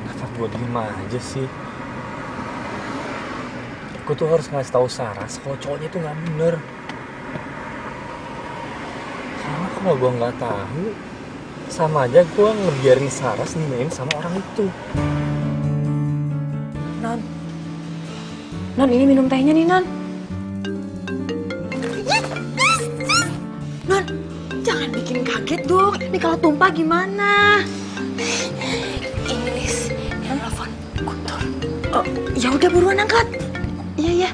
Kenapa gue diem aja sih? Gue tuh harus ngasih tahu Saras kalau cowoknya itu nggak bener. Karena kalau gue nggak tahu, sama aja gue ngebiarin Saras dimain sama orang itu. Non, ini minum tehnya nih, Non. Non, jangan bikin kaget dong. Ini kalau tumpah gimana? Ini Lis, yang telepon Guntur. Oh, ya udah buruan angkat. Iya, iya.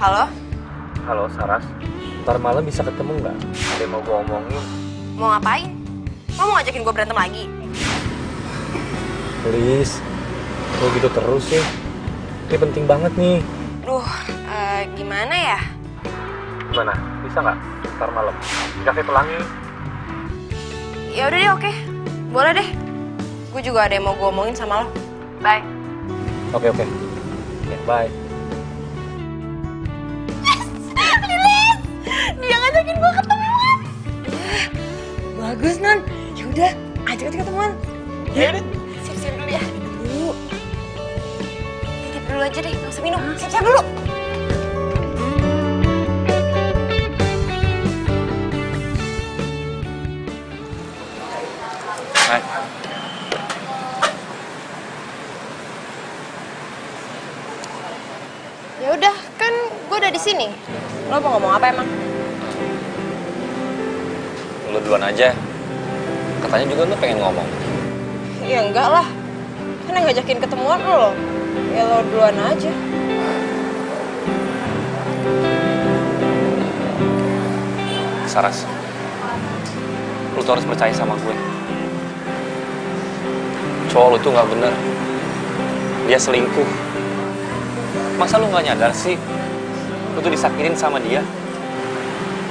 Halo? Halo Saras, ntar malam bisa ketemu nggak? Ada yang mau gue omongin. Mau ngapain? Lo mau ngajakin gue berantem lagi? Please, lo gitu terus sih. Ini penting banget nih. Duh, gimana ya? Gimana? Bisa nggak? Ntar malam di Cafe Pelangi. Ya udah deh, oke. Boleh deh. Gue juga ada yang mau gue omongin sama lo. Bye. Oke. Ya, bye. Dia ngajakin gue ketemuan. Bagus, Non. Ya udah, ajak aja ketemuan. Ya udah. Siap-siap dulu ya. Dulu. Titip dulu aja deh, nggak usah minum. Siap-siap dulu. Hai. Lo mau ngomong apa emang? Lu duluan aja. Katanya juga lu pengen ngomong. Ya enggak lah. Kan yang ngajakin ketemuan lo. Ya lo duluan aja. Saras, lu tuh harus percaya sama gue. Cowok lu tuh nggak bener. Dia selingkuh. Masa lu nggak nyadar sih? Lu tuh disakitin sama dia.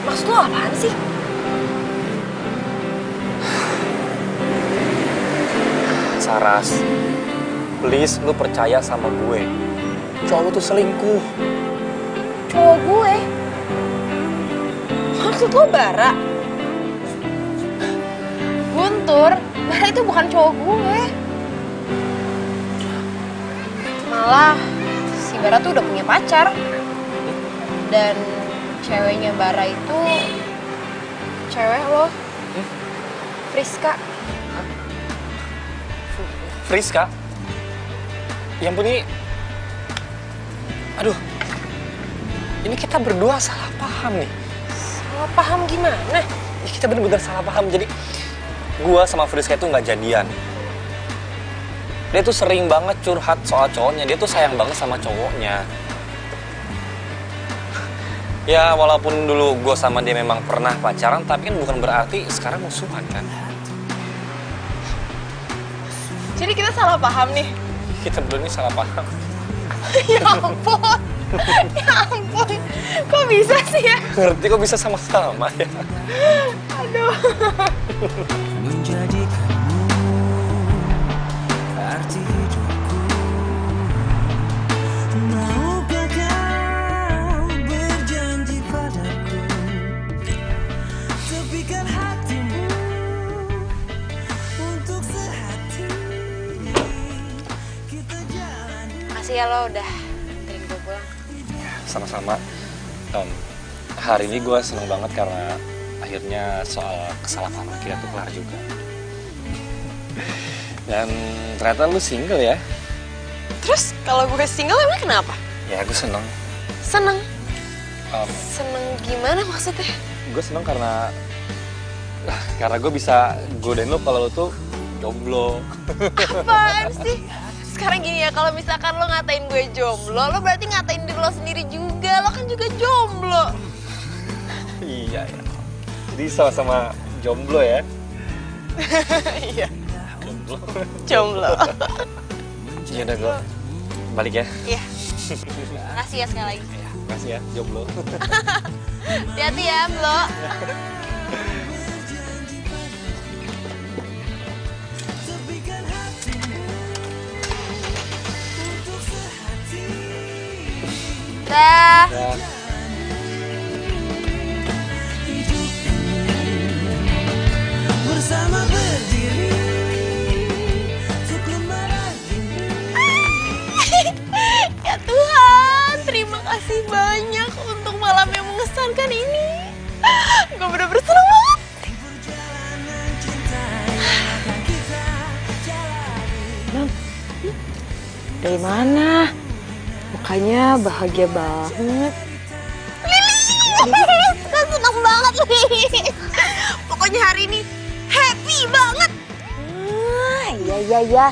Maksud lo apaan sih? Saras, please lu percaya sama gue. Cowok lu tuh selingkuh. Cowok gue? Maksud lo Bara? Guntur, Bara itu bukan cowok gue. Malah, si Bara tuh udah punya pacar. Dan ceweknya Bara itu cewek lo, Friska. Friska? Yang punya... Aduh, ini kita berdua salah paham nih. Salah paham gimana? Ya, kita bener-bener salah paham. Jadi, gua sama Friska itu nggak jadian. Dia tuh sering banget curhat soal cowoknya. Dia tuh sayang banget sama cowoknya. Ya, walaupun dulu gua sama dia memang pernah pacaran, tapi kan bukan berarti sekarang musuhan kan. Jadi kita salah paham nih? Kita berdua ini salah paham. Ya ampun, ya ampun. Kok bisa sih ya? Ngerti kok bisa sama-sama ya? Aduh. Menjadikanmu arti hidupku. Maukah kau berjanji padaku, tepikan hatimu untuk sehati. Kita jalani. Makasih ya lo udah anterin gue pulang. Sama-sama. Hari ini gue seneng banget karena akhirnya soal kesalahpahaman kita tuh kelar juga. Dan ternyata lu single ya? Terus kalau gue single emang kenapa? Ya gue seneng. Seneng? Seneng gimana maksudnya? Gue seneng karena gue bisa godain lu kalau lu tuh jomblo. Apaan sih? Sekarang gini ya, kalau misalkan lo ngatain gue jomblo, lo berarti ngatain diri lo sendiri juga. Lo kan juga jomblo. Iya ya. Jadi sama-sama jomblo ya? Iya. Jomblo. Jomblo. Ya udah gue balik ya. Iya. Makasih ya sekali lagi. Ya, makasih ya jomblo. Hati-hati ya, Blo. Dah. Ya. Bersama berdiri untuk lembaran ini. Ya Tuhan, terima kasih banyak untuk malam yang mengesankan ini. Gue bener-bener seneng banget. Perjalanan cinta yang akan kita jalani. Dari mana? Mukanya bahagia banget. Kan seneng banget, Li. Pokoknya hari ini happy banget. Iya.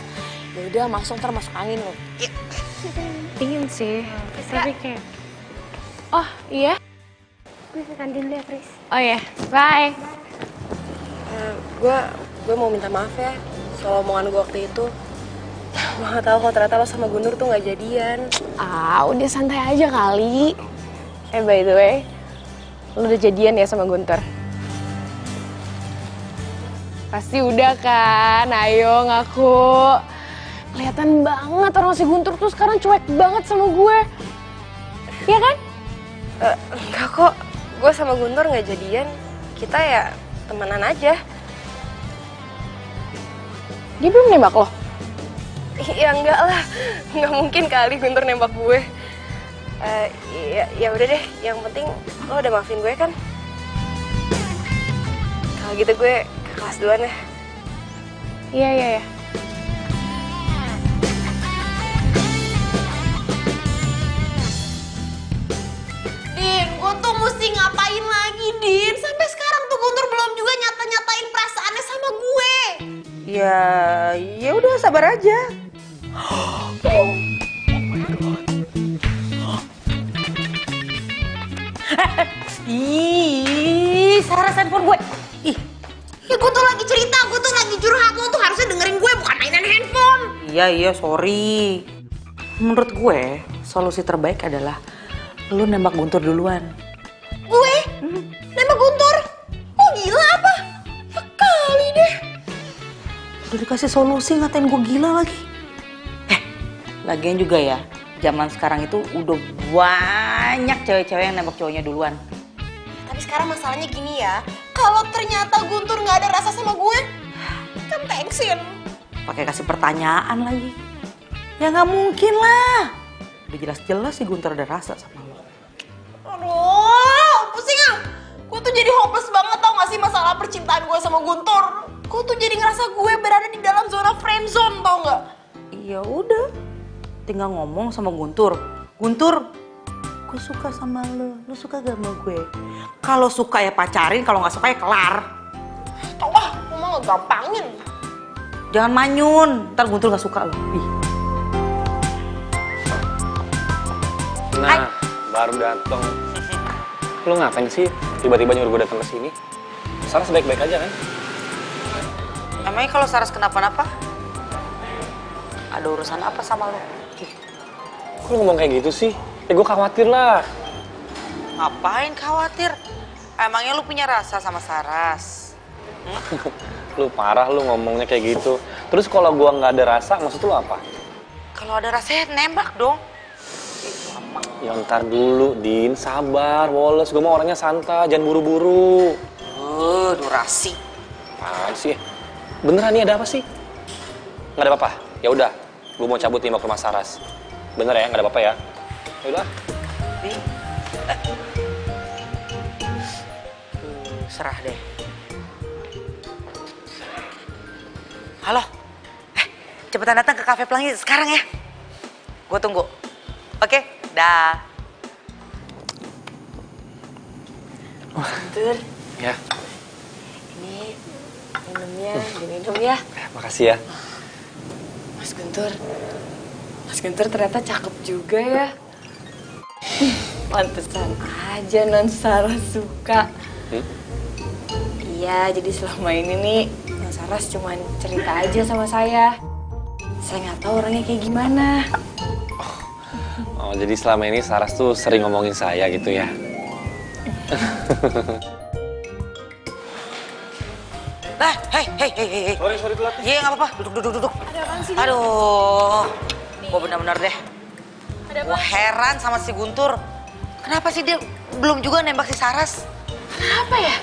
Ya udah masuk angin loh. Dingin sih, tapi kayak... Oh iya? Gue ke kantin dulu ya, Pris. Oh iya, bye. Gue mau minta maaf ya soal omongan gue waktu itu. Gue gak tau kalau ternyata lo sama Guntur tuh gak jadian. Ah, udah santai aja kali. By the way, lo udah jadian ya sama Guntur? Pasti udah kan, ayo ngaku. Kelihatan banget orang si Guntur tuh sekarang cuek banget sama gue. Iya kan? Enggak kok, gue sama Guntur gak jadian. Kita ya temenan aja. Dia belum nembak lo? Ya enggak lah, nggak mungkin kali Guntur nembak gue. Ya udah deh, yang penting lo udah maafin gue kan? Kalau gitu gue ke kelas duluan ya. Iya. Din, gue tuh mesti ngapain lagi, Din? Sampai sekarang tuh Guntur belum juga nyata-nyatain perasaannya sama gue. Ya udah sabar aja. Ih, Saras handphone gue. Ih, Ya gue tuh lagi cerita, gue tuh lagi curhat. Lo tuh harusnya dengerin gue, bukan mainan handphone. iya sorry. Menurut gue, solusi terbaik adalah lu nembak Guntur duluan. Gue? Nembak Guntur? Oh gila apa? Ya kali deh. Udah dikasih solusi ngatain gue gila lagi. Lagian juga ya, zaman sekarang itu udah banyak cewek-cewek yang nembak cowoknya duluan. Tapi sekarang masalahnya gini ya, kalau ternyata Guntur nggak ada rasa sama gue, kan thanksin. Pakai kasih pertanyaan lagi. Ya nggak mungkin lah. Udah jelas-jelas sih Guntur ada rasa sama lo. Aduh, pusing ah. Gue tuh jadi hopeless banget tau gak sih masalah percintaan gue sama Guntur. Gue tuh jadi ngerasa gue berada di dalam zona friendzone tau gak? Iya udah, tinggal ngomong sama Guntur. Guntur, gue suka sama lo suka gak sama gue? Kalau suka ya pacarin, kalau nggak suka ya kelar. Tau ah, lu mah ngegampangin. Jangan manyun, ntar Guntur nggak suka lo. Ih. Nah, baru dateng. Lu ngapain sih tiba-tiba nyuruh gue datang ke sini? Saras baik-baik aja kan? Emangnya kalau Saras kenapa-napa? Ada urusan apa sama lo? Kok lu ngomong kayak gitu sih? Ya gue khawatir lah. Ngapain khawatir? Emangnya lu punya rasa sama Saras? Lu parah lu ngomongnya kayak gitu. Terus kalau gue nggak ada rasa, maksud lu apa? Kalau ada rasanya nembak dong. Ya ntar dulu, Din. Sabar, Wallace. Gue mau orangnya santai, jangan buru-buru. Durasi. Apaan sih? Beneran nih ada apa sih? Nggak ada apa-apa? Ya udah, gue mau cabut nih mau ke rumah Saras. Bener ya, nggak ada apa-apa ya? Ya udah. Serah deh. Halo. Cepetan datang ke Cafe Pelangi sekarang ya. Gue tunggu. Oke, dah. Guntur, Ya, ini minumnya, diminum ya. makasih ya. Mas Guntur ternyata cakep juga ya. Pantesan aja non Saras suka. Iya, jadi selama ini nih non Saras cuma cerita aja sama saya. Saya nggak tahu orangnya kayak gimana. Oh, jadi selama ini Saras tuh sering ngomongin saya gitu ya? Nah, hei. Sorry telat. Iya, nggak apa-apa. Duduk. Ada apaan sih? Aduh, gue benar-benar deh. Gue heran sama si Guntur. Kenapa sih dia belum juga nembak si Saras? Kenapa ya?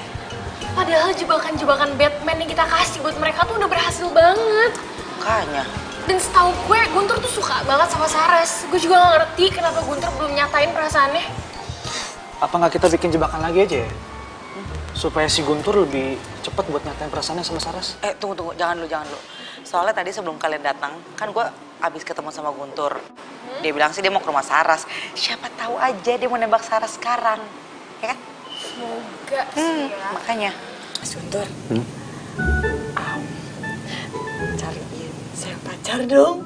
Padahal jebakan-jebakan Batman yang kita kasih buat mereka tuh udah berhasil banget. Makanya. Dan setahu gue, Guntur tuh suka banget sama Saras. Gue juga gak ngerti kenapa Guntur belum nyatain perasaannya. Apa nggak kita bikin jebakan lagi aja ya? Supaya si Guntur lebih cepet buat nyatain perasaannya sama Saras. Tunggu. Jangan lu. Soalnya tadi sebelum kalian datang, kan gue abis ketemu sama Guntur. Dia bilang sih dia mau ke rumah Saras. Siapa tahu aja dia mau nembak Saras sekarang. Ya kan? Semoga sih ya. Makanya. Mas Guntur, cariin saya pacar dong.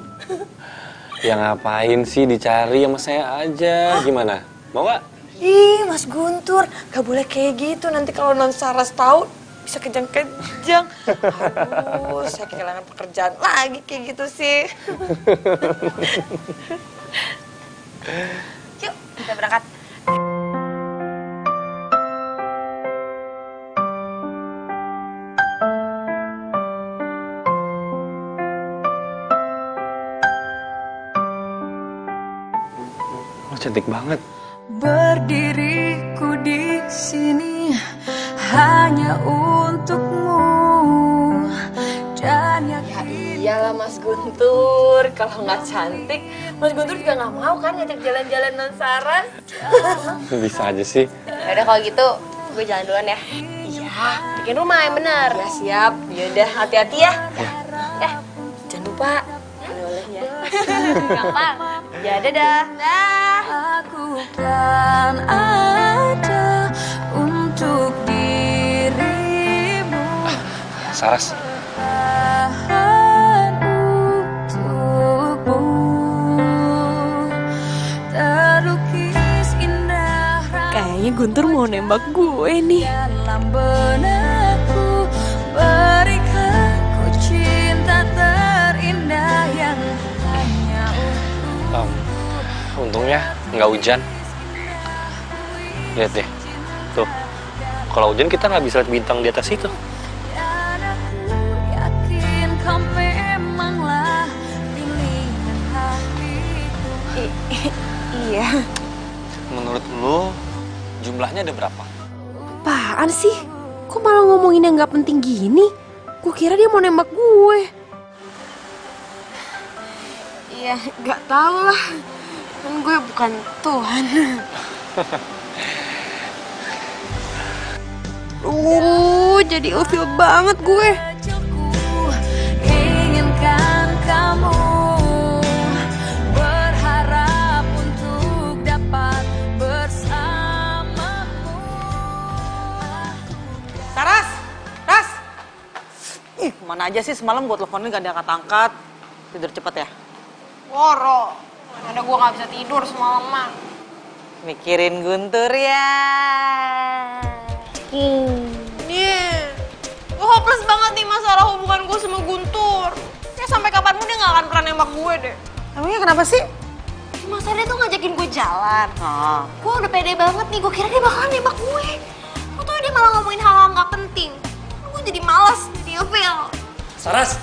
Ya ngapain sih dicari sama saya aja? Gimana? Mau nggak? Ih, Mas Guntur, gak boleh kayak gitu. Nanti kalau non Saras tahu bisa kejang-kejang. Aduh, saya kehilangan pekerjaan lagi kayak gitu sih. Yuk, kita berangkat. Oh, cantik banget. Berdiriku di sini hanya untukmu dan yakin. Iyalah Mas Guntur, kalau nggak cantik, Mas Guntur juga nggak mau kan ngajak jalan-jalan non Saras. Bisa aja sih. Yaudah kalau gitu, gue jalan duluan ya. Iya, bikin rumah yang benar. Ya siap, yaudah hati-hati ya. Jangan lupa oleh-olehnya. Gampang. Ya dadah. Dah. Aku kan ada untuk dirimu. Saras, Tahan untukmu. Terlukis indah Kayaknya Guntur mau nembak gue nih. dalam benakku. Berikan ku cinta terindah yang hanya untungnya nggak hujan. Lihat deh, tuh. Kalau hujan kita nggak bisa lihat bintang di atas itu. dan aku yakin kau memanglah pilihan hatiku. Iya. Menurut lo, jumlahnya ada berapa? Apaan sih? Kok malah ngomongin yang gak penting gini? Gue kira dia mau nembak gue. Iya, gak tau lah. Kan gue bukan Tuhan. Jadi ilfil banget gue. Kecilku inginkan kamu, berharap untuk dapat bersamamu. Saras! Ras! Ih, mana aja sih semalam buat teleponin gak diangkat-angkat. Tidur cepet ya? Woro. Ada gue gak bisa tidur semalaman. Mikirin Guntur ya. Iya. Gue hopeless banget nih masalah hubungan gue sama Guntur. Ya sampai kapanpun dia gak akan pernah nembak gue deh. Emangnya kenapa sih? Masa dia tuh ngajakin gue jalan. Ah, Gue udah pede banget nih, gue kira dia bakalan nembak gue. Gue tau dia malah ngomongin hal-hal gak penting. Gue jadi males, jadi ilfil. Saras,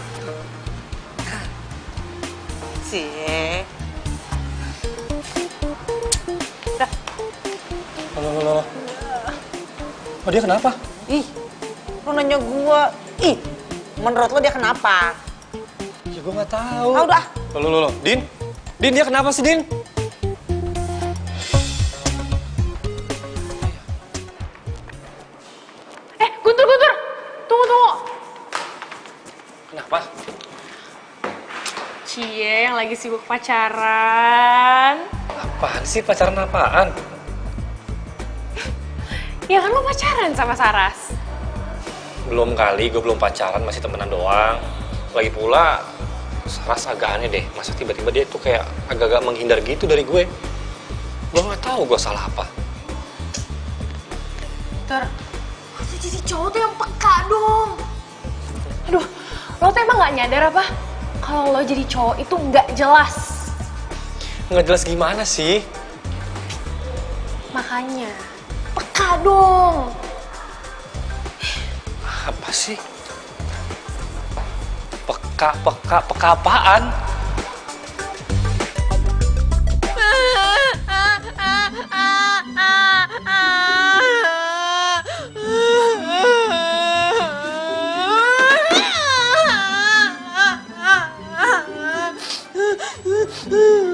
sih. lo. Oh, dia kenapa? Ih, lu nanya gua. Ih, menurut lu dia kenapa? Ya gue nggak tahu. Ah, udah. Lo. Din, dia kenapa sih, Din? Guntur! Tunggu! Kenapa? Cie yang lagi sibuk pacaran. Apaan sih, pacaran apaan? Ya kan lo pacaran sama Saras. Belum kali, gue belum pacaran, masih temenan doang. Lagi pula, Saras agak aneh deh. Masa tiba-tiba dia tuh kayak agak-agak menghindar gitu dari gue. Gue nggak tahu gue salah apa. Lo tuh jadi cowok tuh yang peka dong. Aduh, lo tuh emang gak nyadar apa? Kalau lo jadi cowok itu nggak jelas. Nggak jelas gimana sih? Makanya, peka dong. Apa sih? Peka apaan?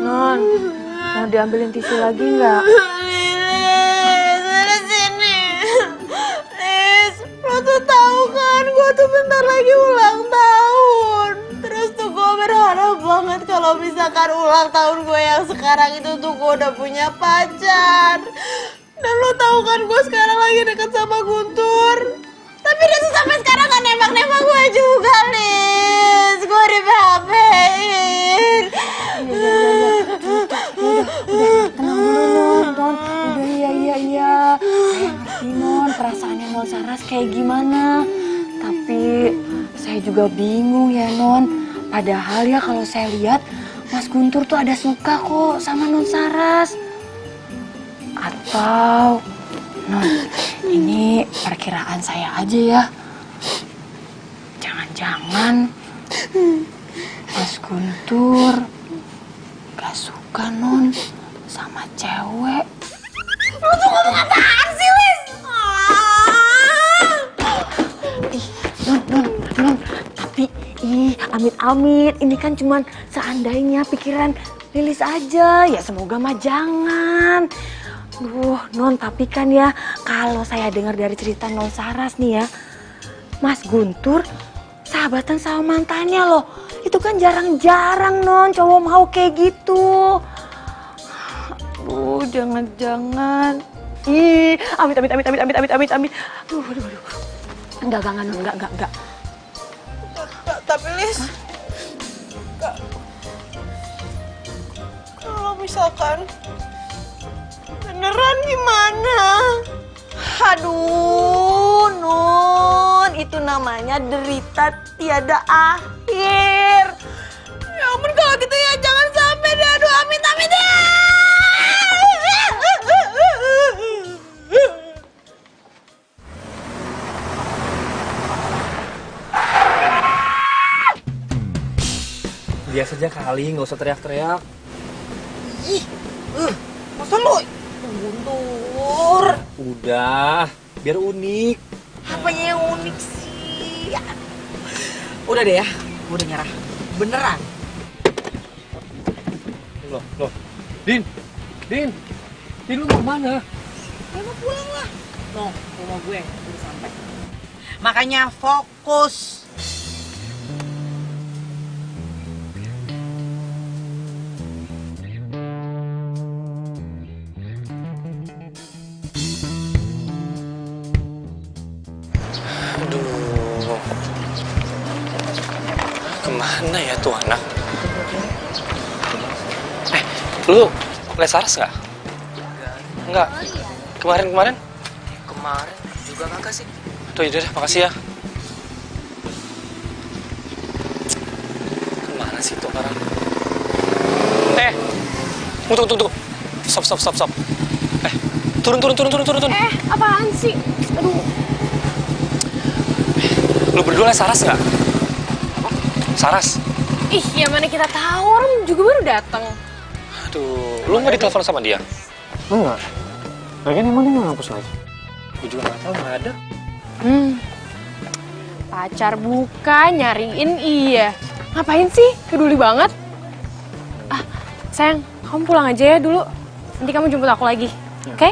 Non, mau diambilin tisu lagi nggak? Sana sini. Liz, lo tuh tahu kan gue tuh bentar lagi ulang tahun. Terus tuh gue berharap banget kalau misalkan ulang tahun gue yang sekarang itu tuh gue udah punya pacar. Dan lo tahu kan gue sekarang lagi deket sama Guntur. Tapi dia tuh sampai sekarang gak nembak-nembak gue juga, Liz. Gue di PHP-in. Udah, tenang dulu Non. Udah iya. Saya ngerti Non, perasaannya Non Saras kayak gimana. Tapi saya juga bingung ya Non. Padahal ya kalau saya lihat Mas Guntur tuh ada suka kok sama Non Saras. Atau Non, ini perkiraan saya aja ya. Jangan-jangan Mas Guntur gak suka Non sama cewek. Lo tuh ngomong apaan sih, Liz? Non, tapi amit-amit, ini kan cuman seandainya pikiran Lilis aja, ya semoga mah jangan. Duh, Non, tapi kan ya kalau saya dengar dari cerita Non Saras nih ya, Mas Guntur sahabatan sama mantannya loh. Itu kan jarang-jarang Non cowok mau kayak gitu. Aduh, jangan-jangan. Ih, amit. Aduh. Enggak. Tapi Lis, kalau misalkan beneran gimana? Aduh, Nun, itu namanya derita tiada akhir. Ya ampun kalau gitu ya jangan sampai deh. Aduh amit ya. Biasa aja kali, nggak usah teriak-teriak. Masa lu Guntur? Udah, biar unik. Apanya yang unik sih? Udah deh ya, gue udah nyerah. Beneran. Loh. Din, lu mau mana? Mau pulang lah. No, rumah gue udah sampai. Makanya fokus. Aduh. Kemana ya tuh anak? Lu les Saras nggak? Enggak. Kemarin? Kemarin juga kagak sih. Tuh, yaudah deh, makasih ya. Kemana sih tuh orang? Tunggu. Stop. Turun. Apaan sih? Aduh. Lu berdua les Saras nggak? Saras? Ih, ya mana kita tahu, orang juga baru datang. Aduh, lu nggak ditelepon sama dia? Enggak. Lagian emang dia nggak ngapus lagi. Gue juga nggak tahu, nggak ada. Pacar bukan, nyariin iya. Ngapain sih? Peduli banget. Sayang, kamu pulang aja ya dulu. Nanti kamu jemput aku lagi. Oke?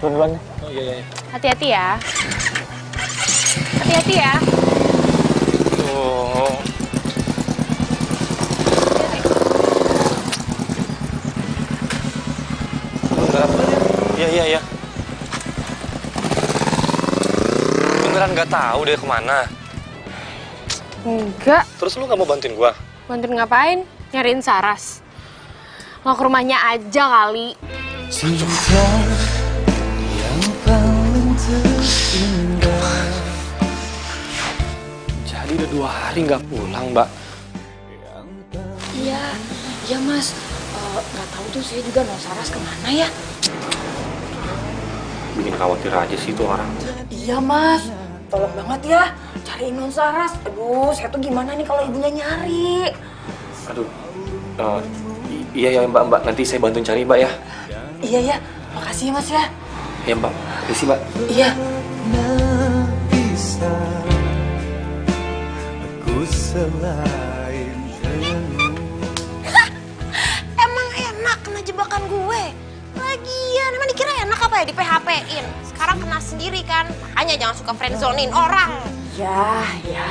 Duluan deh. Oh iya. Hati-hati ya. Hati-hati ya. Tuh. Iya. Beneran nggak tahu deh kemana. Enggak. Terus lu nggak mau bantuin gua? Bantuin ngapain? Nyariin Saras. Mau ke rumahnya aja kali. Cinta yang paling terindah. Jadi udah 2 hari nggak pulang, Mbak. Iya Mas. Nggak tahu tuh saya juga non Saras kemana ya? Bikin khawatir aja sih tuh orang. Iya Mas. Tolong banget ya cariin non Saras. Aduh, saya tuh gimana nih kalau ibunya nyari? Aduh. Iya Mbak. Nanti saya bantuin cari, Mbak ya. Iya. Makasih ya Mas ya. Ya Mbak. Terima Mbak. Iya. Nah, bisa aku selain denganmu. Emang enak kena jebakan gue. Lagian emang dikira enak apa ya di PHP-in. Sekarang kena sendiri kan. Makanya jangan suka friendzonin orang. Ya,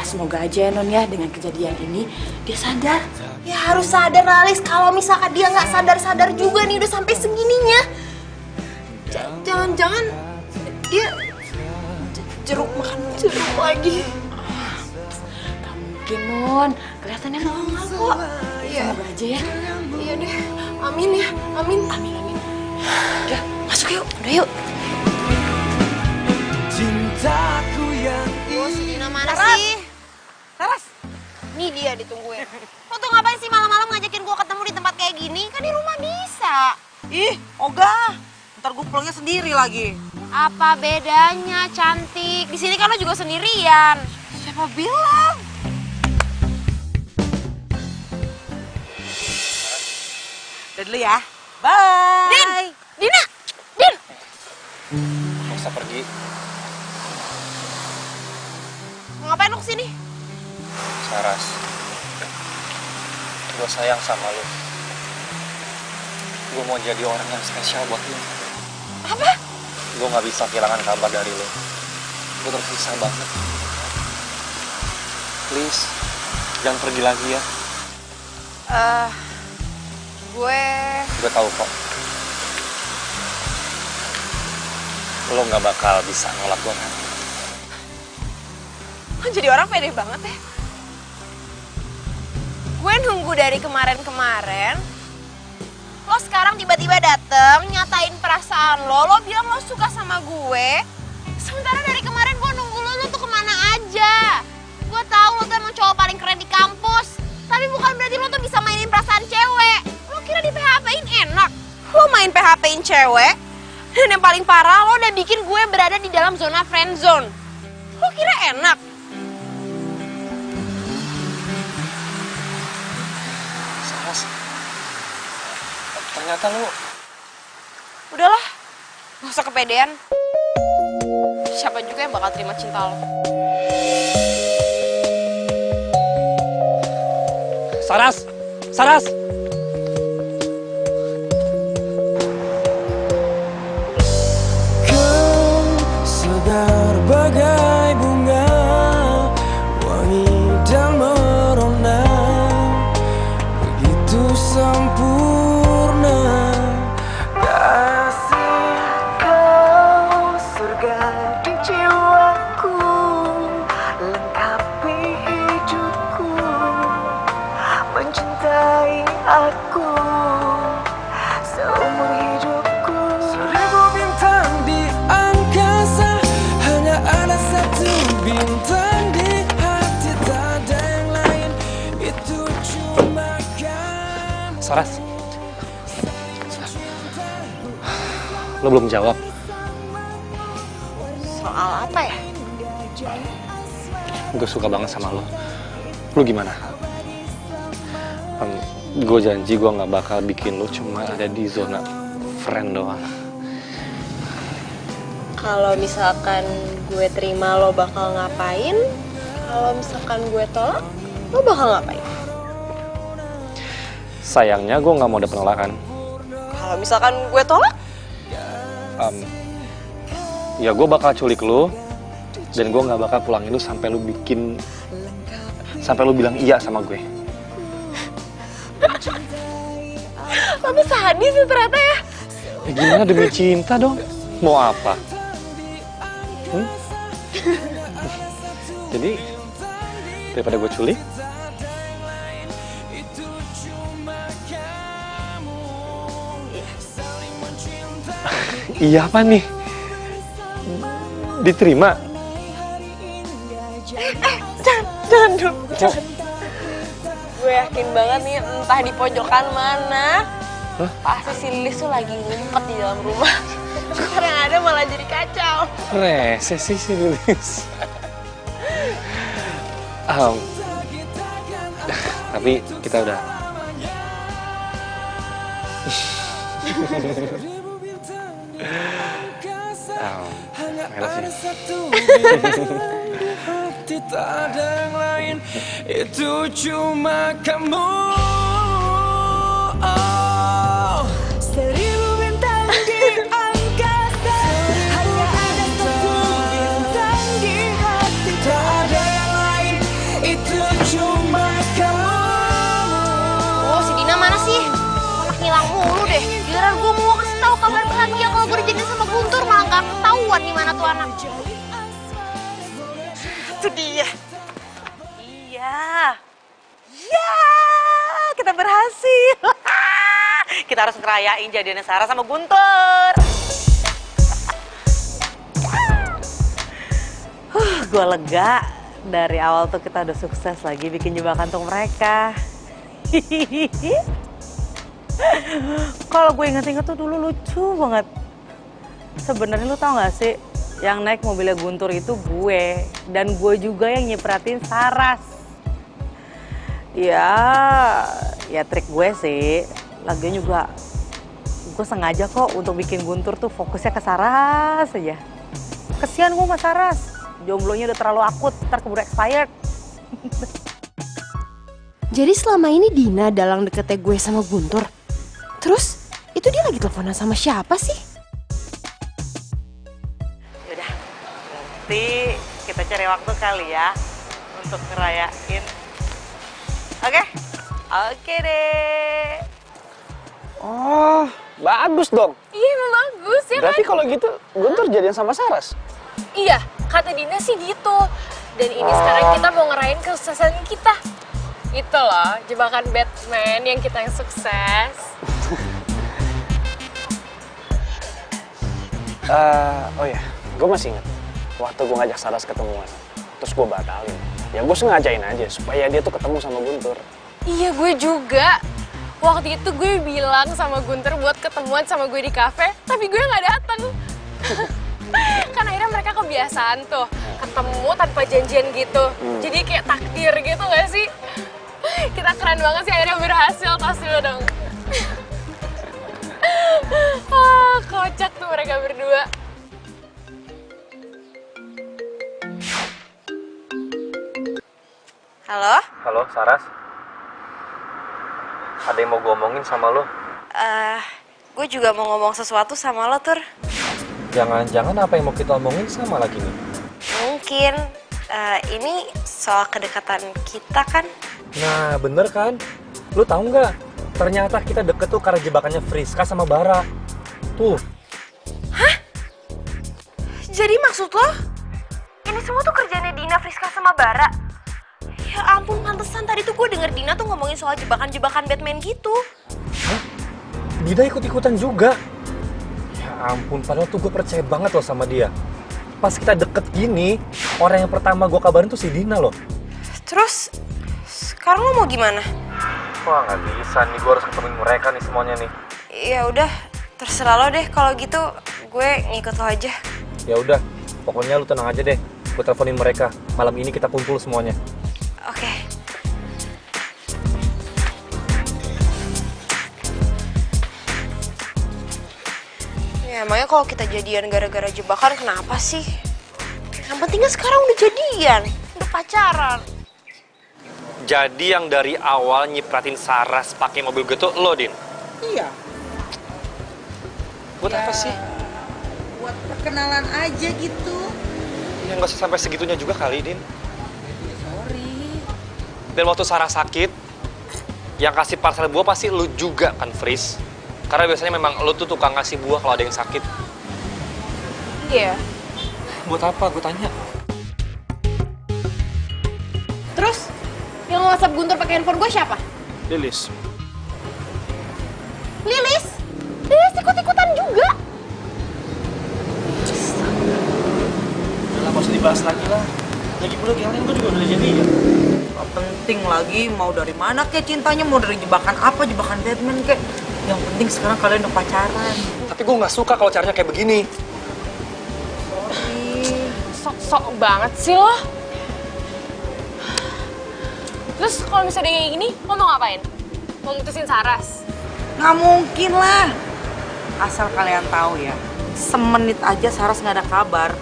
semoga aja Non ya dengan kejadian ini dia sadar. Ya harus sadar Lalis, kalau misalkan dia nggak sadar-sadar juga nih udah sampai segininya. Jangan-jangan dia makan jeruk lagi. Gak mungkin Non, kelihatannya normal kok. Iya. Semoga aja ya. Iya deh, amin ya, amin. Udah, masuk yuk. Udah yuk. Cintaku yang Dina mana sih? Saras. Nih dia ditungguin. Lo tuh ngapain sih malam-malam ngajakin gue ketemu di tempat kayak gini? Kan di rumah bisa. Ih, ogah. Ntar gue pulangnya sendiri lagi. Apa bedanya, cantik? Di sini kan lo juga sendirian. Siapa bilang? Udah dulu ya. Bye. Dina! Nggak usah pergi. Mau ngapain lo kesini? Saras. Gue sayang sama lu. Gue mau jadi orang yang spesial buat lu. Apa? Gue gak bisa kehilangan kabar dari lu. Gue tersiksa banget. Please, jangan pergi lagi ya. Gue Gue tahu kok. lo nggak bakal bisa nolak gue kan? Lo jadi orang pede banget ya. Gue nunggu dari kemarin-kemarin. Lo sekarang tiba-tiba dateng, nyatain perasaan lo. Lo bilang lo suka sama gue. Sementara dari kemarin gue nunggu lo tuh kemana aja. Gue tahu lo tuh emang cowok paling keren di kampus. Tapi bukan berarti lo tuh bisa mainin perasaan cewek. Lo kira di PHP-in enak? Lo main PHP-in cewek. Dan yang paling parah, lo udah bikin gue berada di dalam zona friend zone. Lo kira enak? Saras, ternyata lo... Udahlah, gak usah kepedean. Siapa juga yang bakal terima cinta lo? Saras! Saras! Segar bagai bunga, wangi dan merona, begitu sempurna. Kasih kau surga di jiwaku, lengkapi hidupku, mencintai aku seumur hidupku. Seribu bintang di angkasa, hanya ada satu bintang di hati, tak ada yang lain, itu cuma kamu. Saras! Lo belum jawab. Soal apa ya? Gue suka banget sama lo. Lo gimana? Gue janji gue gak bakal bikin lo cuma ada di zona friend doang. Kalau misalkan gue terima lo bakal ngapain? Kalau misalkan gue tolak, lo bakal ngapain? Sayangnya gue gak mau ada penolakan. Kalau misalkan gue tolak? Ya gue bakal culik lo, dan gue gak bakal pulangin lo sampai lo bilang iya sama gue. Lo tuh sadis sih ternyata ya. Ya gimana demi cinta dong? Mau apa? Jadi daripada gue culik, iya apa nih? Diterima? Jangan dong. Gue yakin banget nih entah di pojokan mana, pasti si Lilis tuh lagi ngumpet di dalam rumah. Karena yang ada malah jadi kacau. Rese sih si Lilis. Tapi kita udah. Ada satu hati, tak ada yang lain, itu cuma kamu. Oh, seribu bintang di angkasa, hanya ada satu bintang di hati, tak ada yang lain, itu cuma kamu. Oh, si Dina mana sih? Anak ngilang mulu deh. Giliran gue mau kasih tahu kabar bahagia kalau gue dijadiin sama Guntur, malah gak ketahuan di mana tuh anak. Itu dia. Iya. Ya, kita berhasil. Kita harus ngerayain jadiannya Sarah sama Guntur. Gue lega. Dari awal tuh kita udah sukses lagi bikin jebakan untuk mereka. Kalau gue inget-inget tuh dulu lucu banget. Sebenarnya lu tau gak sih, yang naik mobilnya Guntur itu gue. Dan gue juga yang nyepratin Saras. Ya trik gue sih. Lagian juga gue sengaja kok untuk bikin Guntur tuh fokusnya ke Saras aja. Kesian gue sama Saras. Jomblonya udah terlalu akut, ntar keburu expired. Jadi selama ini Dina dalang deketnya gue sama Guntur. Terus, itu dia lagi teleponan sama siapa sih? Yaudah, nanti kita cari waktu kali ya untuk ngerayain. Oke? Oke deh. Oh, Bagus dong. Iya emang bagus ya Berarti kan? kalau gitu Guntur jadian sama Saras. Iya, kata Dina sih gitu. Dan ini sekarang kita mau ngerayain kesuksesan kita. Itu loh, jebakan Batman yang kita yang sukses. Oh ya, gue masih inget waktu gue ngajak Saras ketemuan, terus gue batalin. Ya gue sengajain aja supaya dia tuh ketemu sama Guntur. Iya, gue juga. Waktu itu gue bilang sama Guntur buat ketemuan sama gue di kafe, tapi gue nggak datang. Kan akhirnya mereka kebiasaan tuh, ketemu tanpa janjian gitu. Jadi kayak takdir gitu gak sih? Kita keren banget sih, akhirnya berhasil. Tas dulu dong. Kocak tuh mereka berdua. Halo? Halo, Saras. Ada yang mau gue omongin sama lo. Gue juga mau ngomong sesuatu sama lo, Tur. Jangan-jangan apa yang mau kita omongin sama lagi nih? Mungkin ini soal kedekatan kita kan? Nah, bener kan? Lu tahu nggak? Ternyata kita deket tuh karena jebakannya Friska sama Bara. Tuh. Jadi maksud lo? Ini semua tuh kerjanya Dina, Friska, sama Bara? Ya ampun, pantesan tadi tuh gue denger Dina tuh ngomongin soal jebakan-jebakan Batman gitu. Hah? Dina ikut-ikutan juga? Ya ampun, padahal tuh gue percaya banget loh sama dia. Pas kita deket gini, orang yang pertama gue kabarin tuh si Dina loh. Terus, sekarang lo mau gimana? Wah, nggak bisa nih, gue harus ketemuin mereka nih semuanya nih. Ya udah, terserah lo deh. Kalau gitu, gue ngikut lo aja. Ya udah, pokoknya lu tenang aja deh. Gue teleponin mereka. Malam ini kita kumpul semuanya. Oke. Ya emangnya kalau kita jadian gara-gara jebakan kenapa sih? Yang pentingnya sekarang udah jadian, udah pacaran. Jadi yang dari awal nyipratin Saras pakai mobil gue tuh lo, Din? Iya. Buat apa sih? Buat perkenalan aja gitu. Ya nggak usah sampai segitunya juga kali, Din. Sorry. Dan waktu Saras sakit, yang kasih parcel buah pasti lu juga kan, Fris? Karena biasanya memang lu tuh tukang ngasih buah kalau ada yang sakit. Iya. Buat apa? Gue tanya. Terus, yang WhatsApp Guntur pakai handphone gue siapa? Lilis. Lilis? Lilis ikut-ikutan juga. Udah gak usah dibahas lagi lah. Lagi pula yang lain gue juga udah jadi ya. Gak penting lagi mau dari mana kek cintanya, mau dari jebakan apa, jebakan Batman kek. Yang penting sekarang kalian udah pacaran. Tapi gue nggak suka kalau caranya kayak begini. Sok-sok banget sih lo. Terus kalau misalnya kayak gini, lo mau ngapain? Mau mutusin Saras? Nggak mungkin lah. Asal kalian tahu ya, semenit aja Saras nggak ada kabar.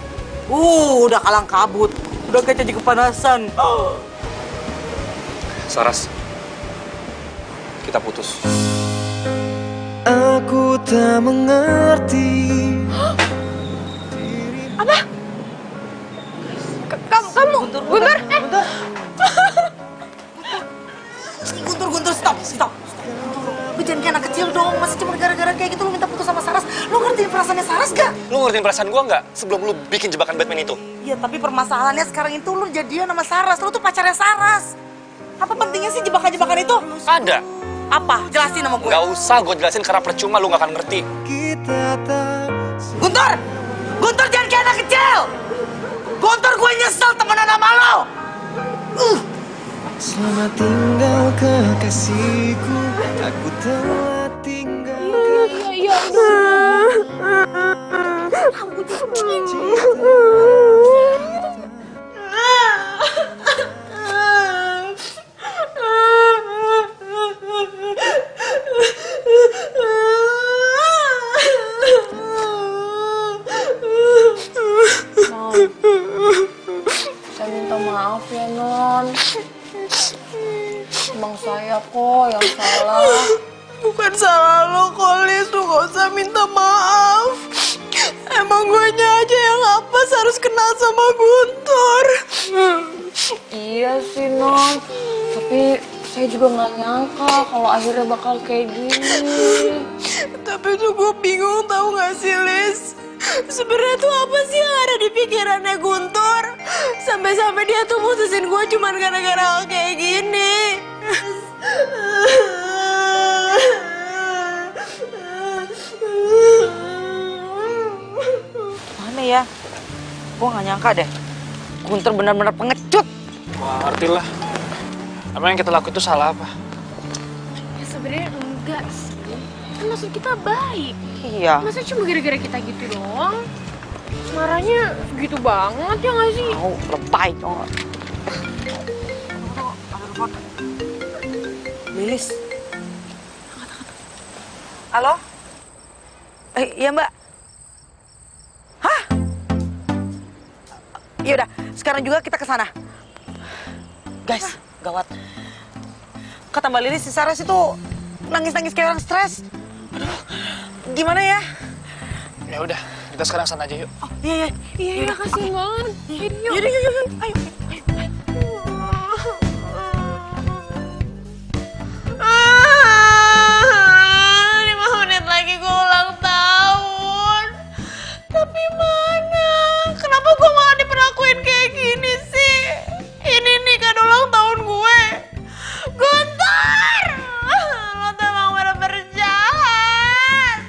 Udah kalang kabut. Udah kayak jadi kepanasan. Saras, kita putus. Aku tak mengerti. Apa? Kamu? Guntur? Guntur, stop. Lu jangan kayak anak kecil dong, masih cuma gara-gara kayak gitu lu minta putus sama Saras. Lu ngertiin perasaannya Saras gak? Lu ngertiin perasaan gue nggak sebelum lu bikin jebakan Batman itu? Iya, tapi permasalahannya sekarang itu lu jadian sama Saras. Lu tuh pacarnya Saras. Apa pentingnya sih jebakan-jebakan itu? Ada. Apa? Jelasin sama gue. Nggak usah gue jelasin karena percuma lu nggak akan ngerti. Guntur! Guntur jangan kayak anak kecil! Guntur, gue nyesel temenan sama lo! Selamat tinggal kekasihku, aku telah tinggal. Iya. Saya minta maaf ya, Non. Emang saya kok yang salah. Bukan salah lo kok, Lis. Lu gak usah minta maaf. Emang gue aja yang apes harus kenal sama Guntur. Iya sih, Non. Tapi saya juga nggak nyangka kalau akhirnya bakal kayak gini. Tapi tuh gue bingung tahu gak sih, Lis? Sebenarnya tuh apa sih yang ada di pikirannya Guntur? Sampai-sampai dia tuh mutusin gue cuman gara-gara hal kayak gini. Mana ya? Gue gak nyangka deh. Guntur benar-benar pengecut. Wah, ngerti lah. Emang yang kita lakuin itu salah apa? Ya sebenarnya enggak sih. Kan maksud kita baik. Iya. Masa cuma gara-gara kita gitu doang? Marahnya gitu banget ya nggak sih? Mau lebay dong. Lilis. Halo? Iya Mbak. Hah? Yaudah, sekarang juga kita ke sana. Guys, gawat. Kata Mbak Lilis, si Saras itu nangis-nangis kayak orang stres. Aduh, gimana ya? Ya udah, kita sekarang sana aja yuk. Oh, iya. Iya, kasihan banget. Yuk. Yuk. Ayo. Tapi mana? Kenapa gue malah diperlakuin kayak gini sih? Ini nih kan ulang tahun gue. Guntur! Lo tuh emang bener-bener jahat.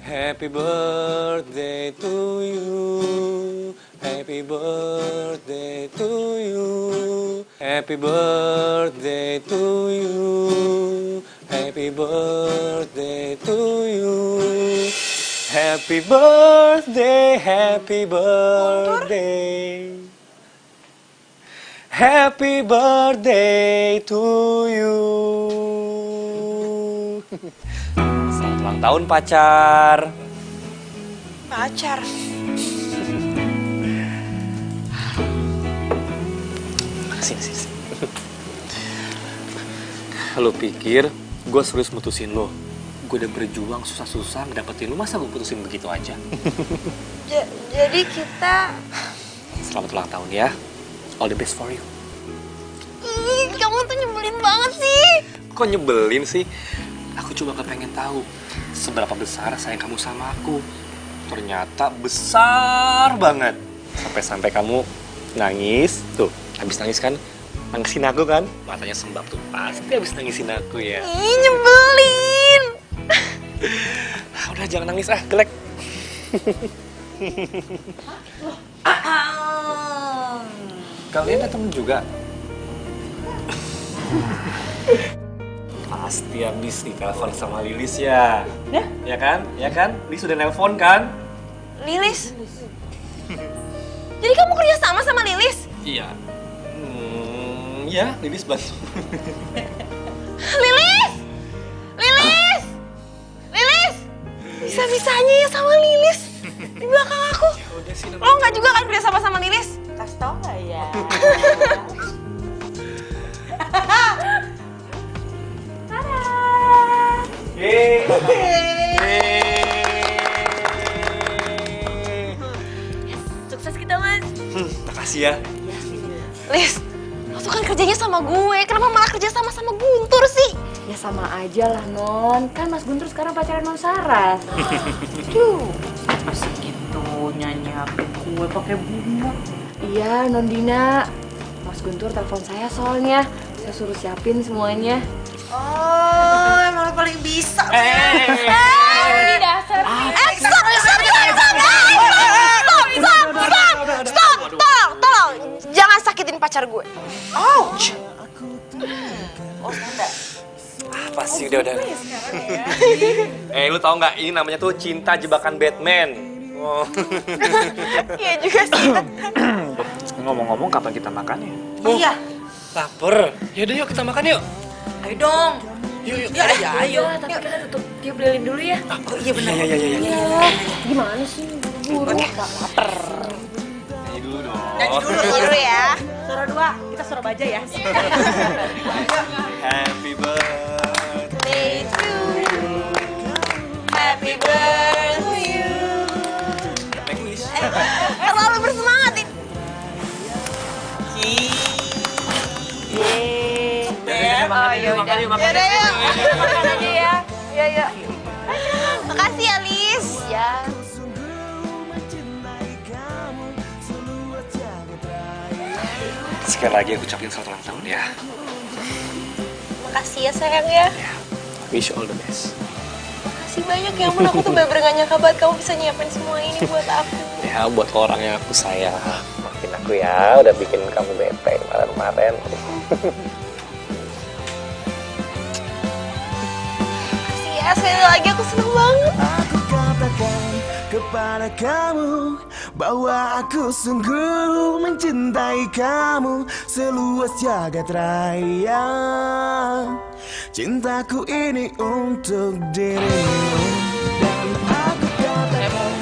Happy birthday to you. Happy birthday to you. Happy birthday to you. Happy birthday to you. Happy birthday, happy birthday. Happy birthday to you. Selamat ulang tahun pacar. Pacar. Sini. Lo pikir gue serius mutusin lo? Gue udah berjuang susah-susah ngedapetin lo, masa gue putusin begitu aja? Jadi kita... Selamat ulang tahun ya. All the best for you. Ih, kamu tuh nyebelin banget sih. Kok nyebelin sih? Aku cuma kepengen tahu seberapa besar sayang kamu sama aku. Ternyata besar banget. Sampai-sampai kamu nangis. Tuh, habis nangis kan? Nangisin aku kan? Matanya sembab tuh, pasti habis nangisin aku ya. Ih, nyebelin. Udah jangan nangis jelek. Kalian ada temen juga? Pasti habis ditelepon sama Lilis ya? Ya kan? Ya kan? Lilis udah nelpon kan? Lilis? Jadi kamu kerja sama Lilis? Iya. Ya, Lilis bantu. Lilis! Lilis! Lilis! Bisa-bisanya ya sama Lilis di belakang aku. Lo nggak juga kan kerja sama Lilis? Kasih tau gak ya? Sukses kita, Mas. Makasih ya. Lis, lo tuh kan kerjanya sama gue. Kenapa malah kerja sama Guntur sih? Ya sama aja lah, Non. Kan Mas Guntur sekarang pacaran Non Saras. Segitu nyanyi HP gue pakai bunga. Iya, Non Dina. Mas Guntur telepon saya soalnya. Saya suruh siapin semuanya. Oh, emang lo paling bisa. Ini dasar. Stop! Tolong! Jangan sakitin pacar gue. Ouch. Apa sih udah. Lu tau nggak ini namanya tuh cinta jebakan Batman. Oh. Iya juga sih. Ngomong-ngomong, kapan kita makan ya? Iya. Lapar. Yaudah yuk kita makan yuk. Ayo dong. Yuk. Ya, ayo. Tapi kita tutup tiup lilin dulu ya. Oh iya benar. Iya. Gimana sih? Buru. Lapar. Nyanyi dulu dong. Dulu ya. Suara dua, kita suara baja ya. Happy birthday. Happy birthday to you. Terlalu bersemangat ini. makan yuk, makan Yaudah, yuk. Makan aja ya. Ya. Makasih ya, Lis. Ya. Sekali lagi aku ucapin selamat ulang tahun ya. Makasih ya, sayang ya. Wish you all the best. Makasih banyak ya, ampun aku tuh bener-bener gak nyangka banget kamu bisa nyiapin semua ini buat aku. Ya buat orang yang aku sayang. Maafin aku ya, udah bikin kamu bete kemarin-kemarin. Makasih ya, sekali lagi aku seneng banget. Aku katakan kepada kamu bahwa aku sungguh mencintai kamu seluas jagat raya. Cintaku ini untuk dirimu dan aku katakan.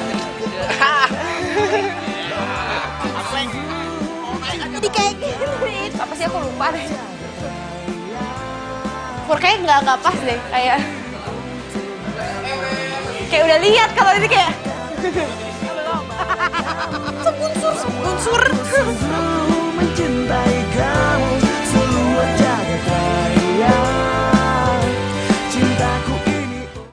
Jadi kayak gini. Apa sih aku lupa deh. Kayaknya nggak pas deh, kayak udah lihat kalau ini kayak sebunsur. Sungguh mencintai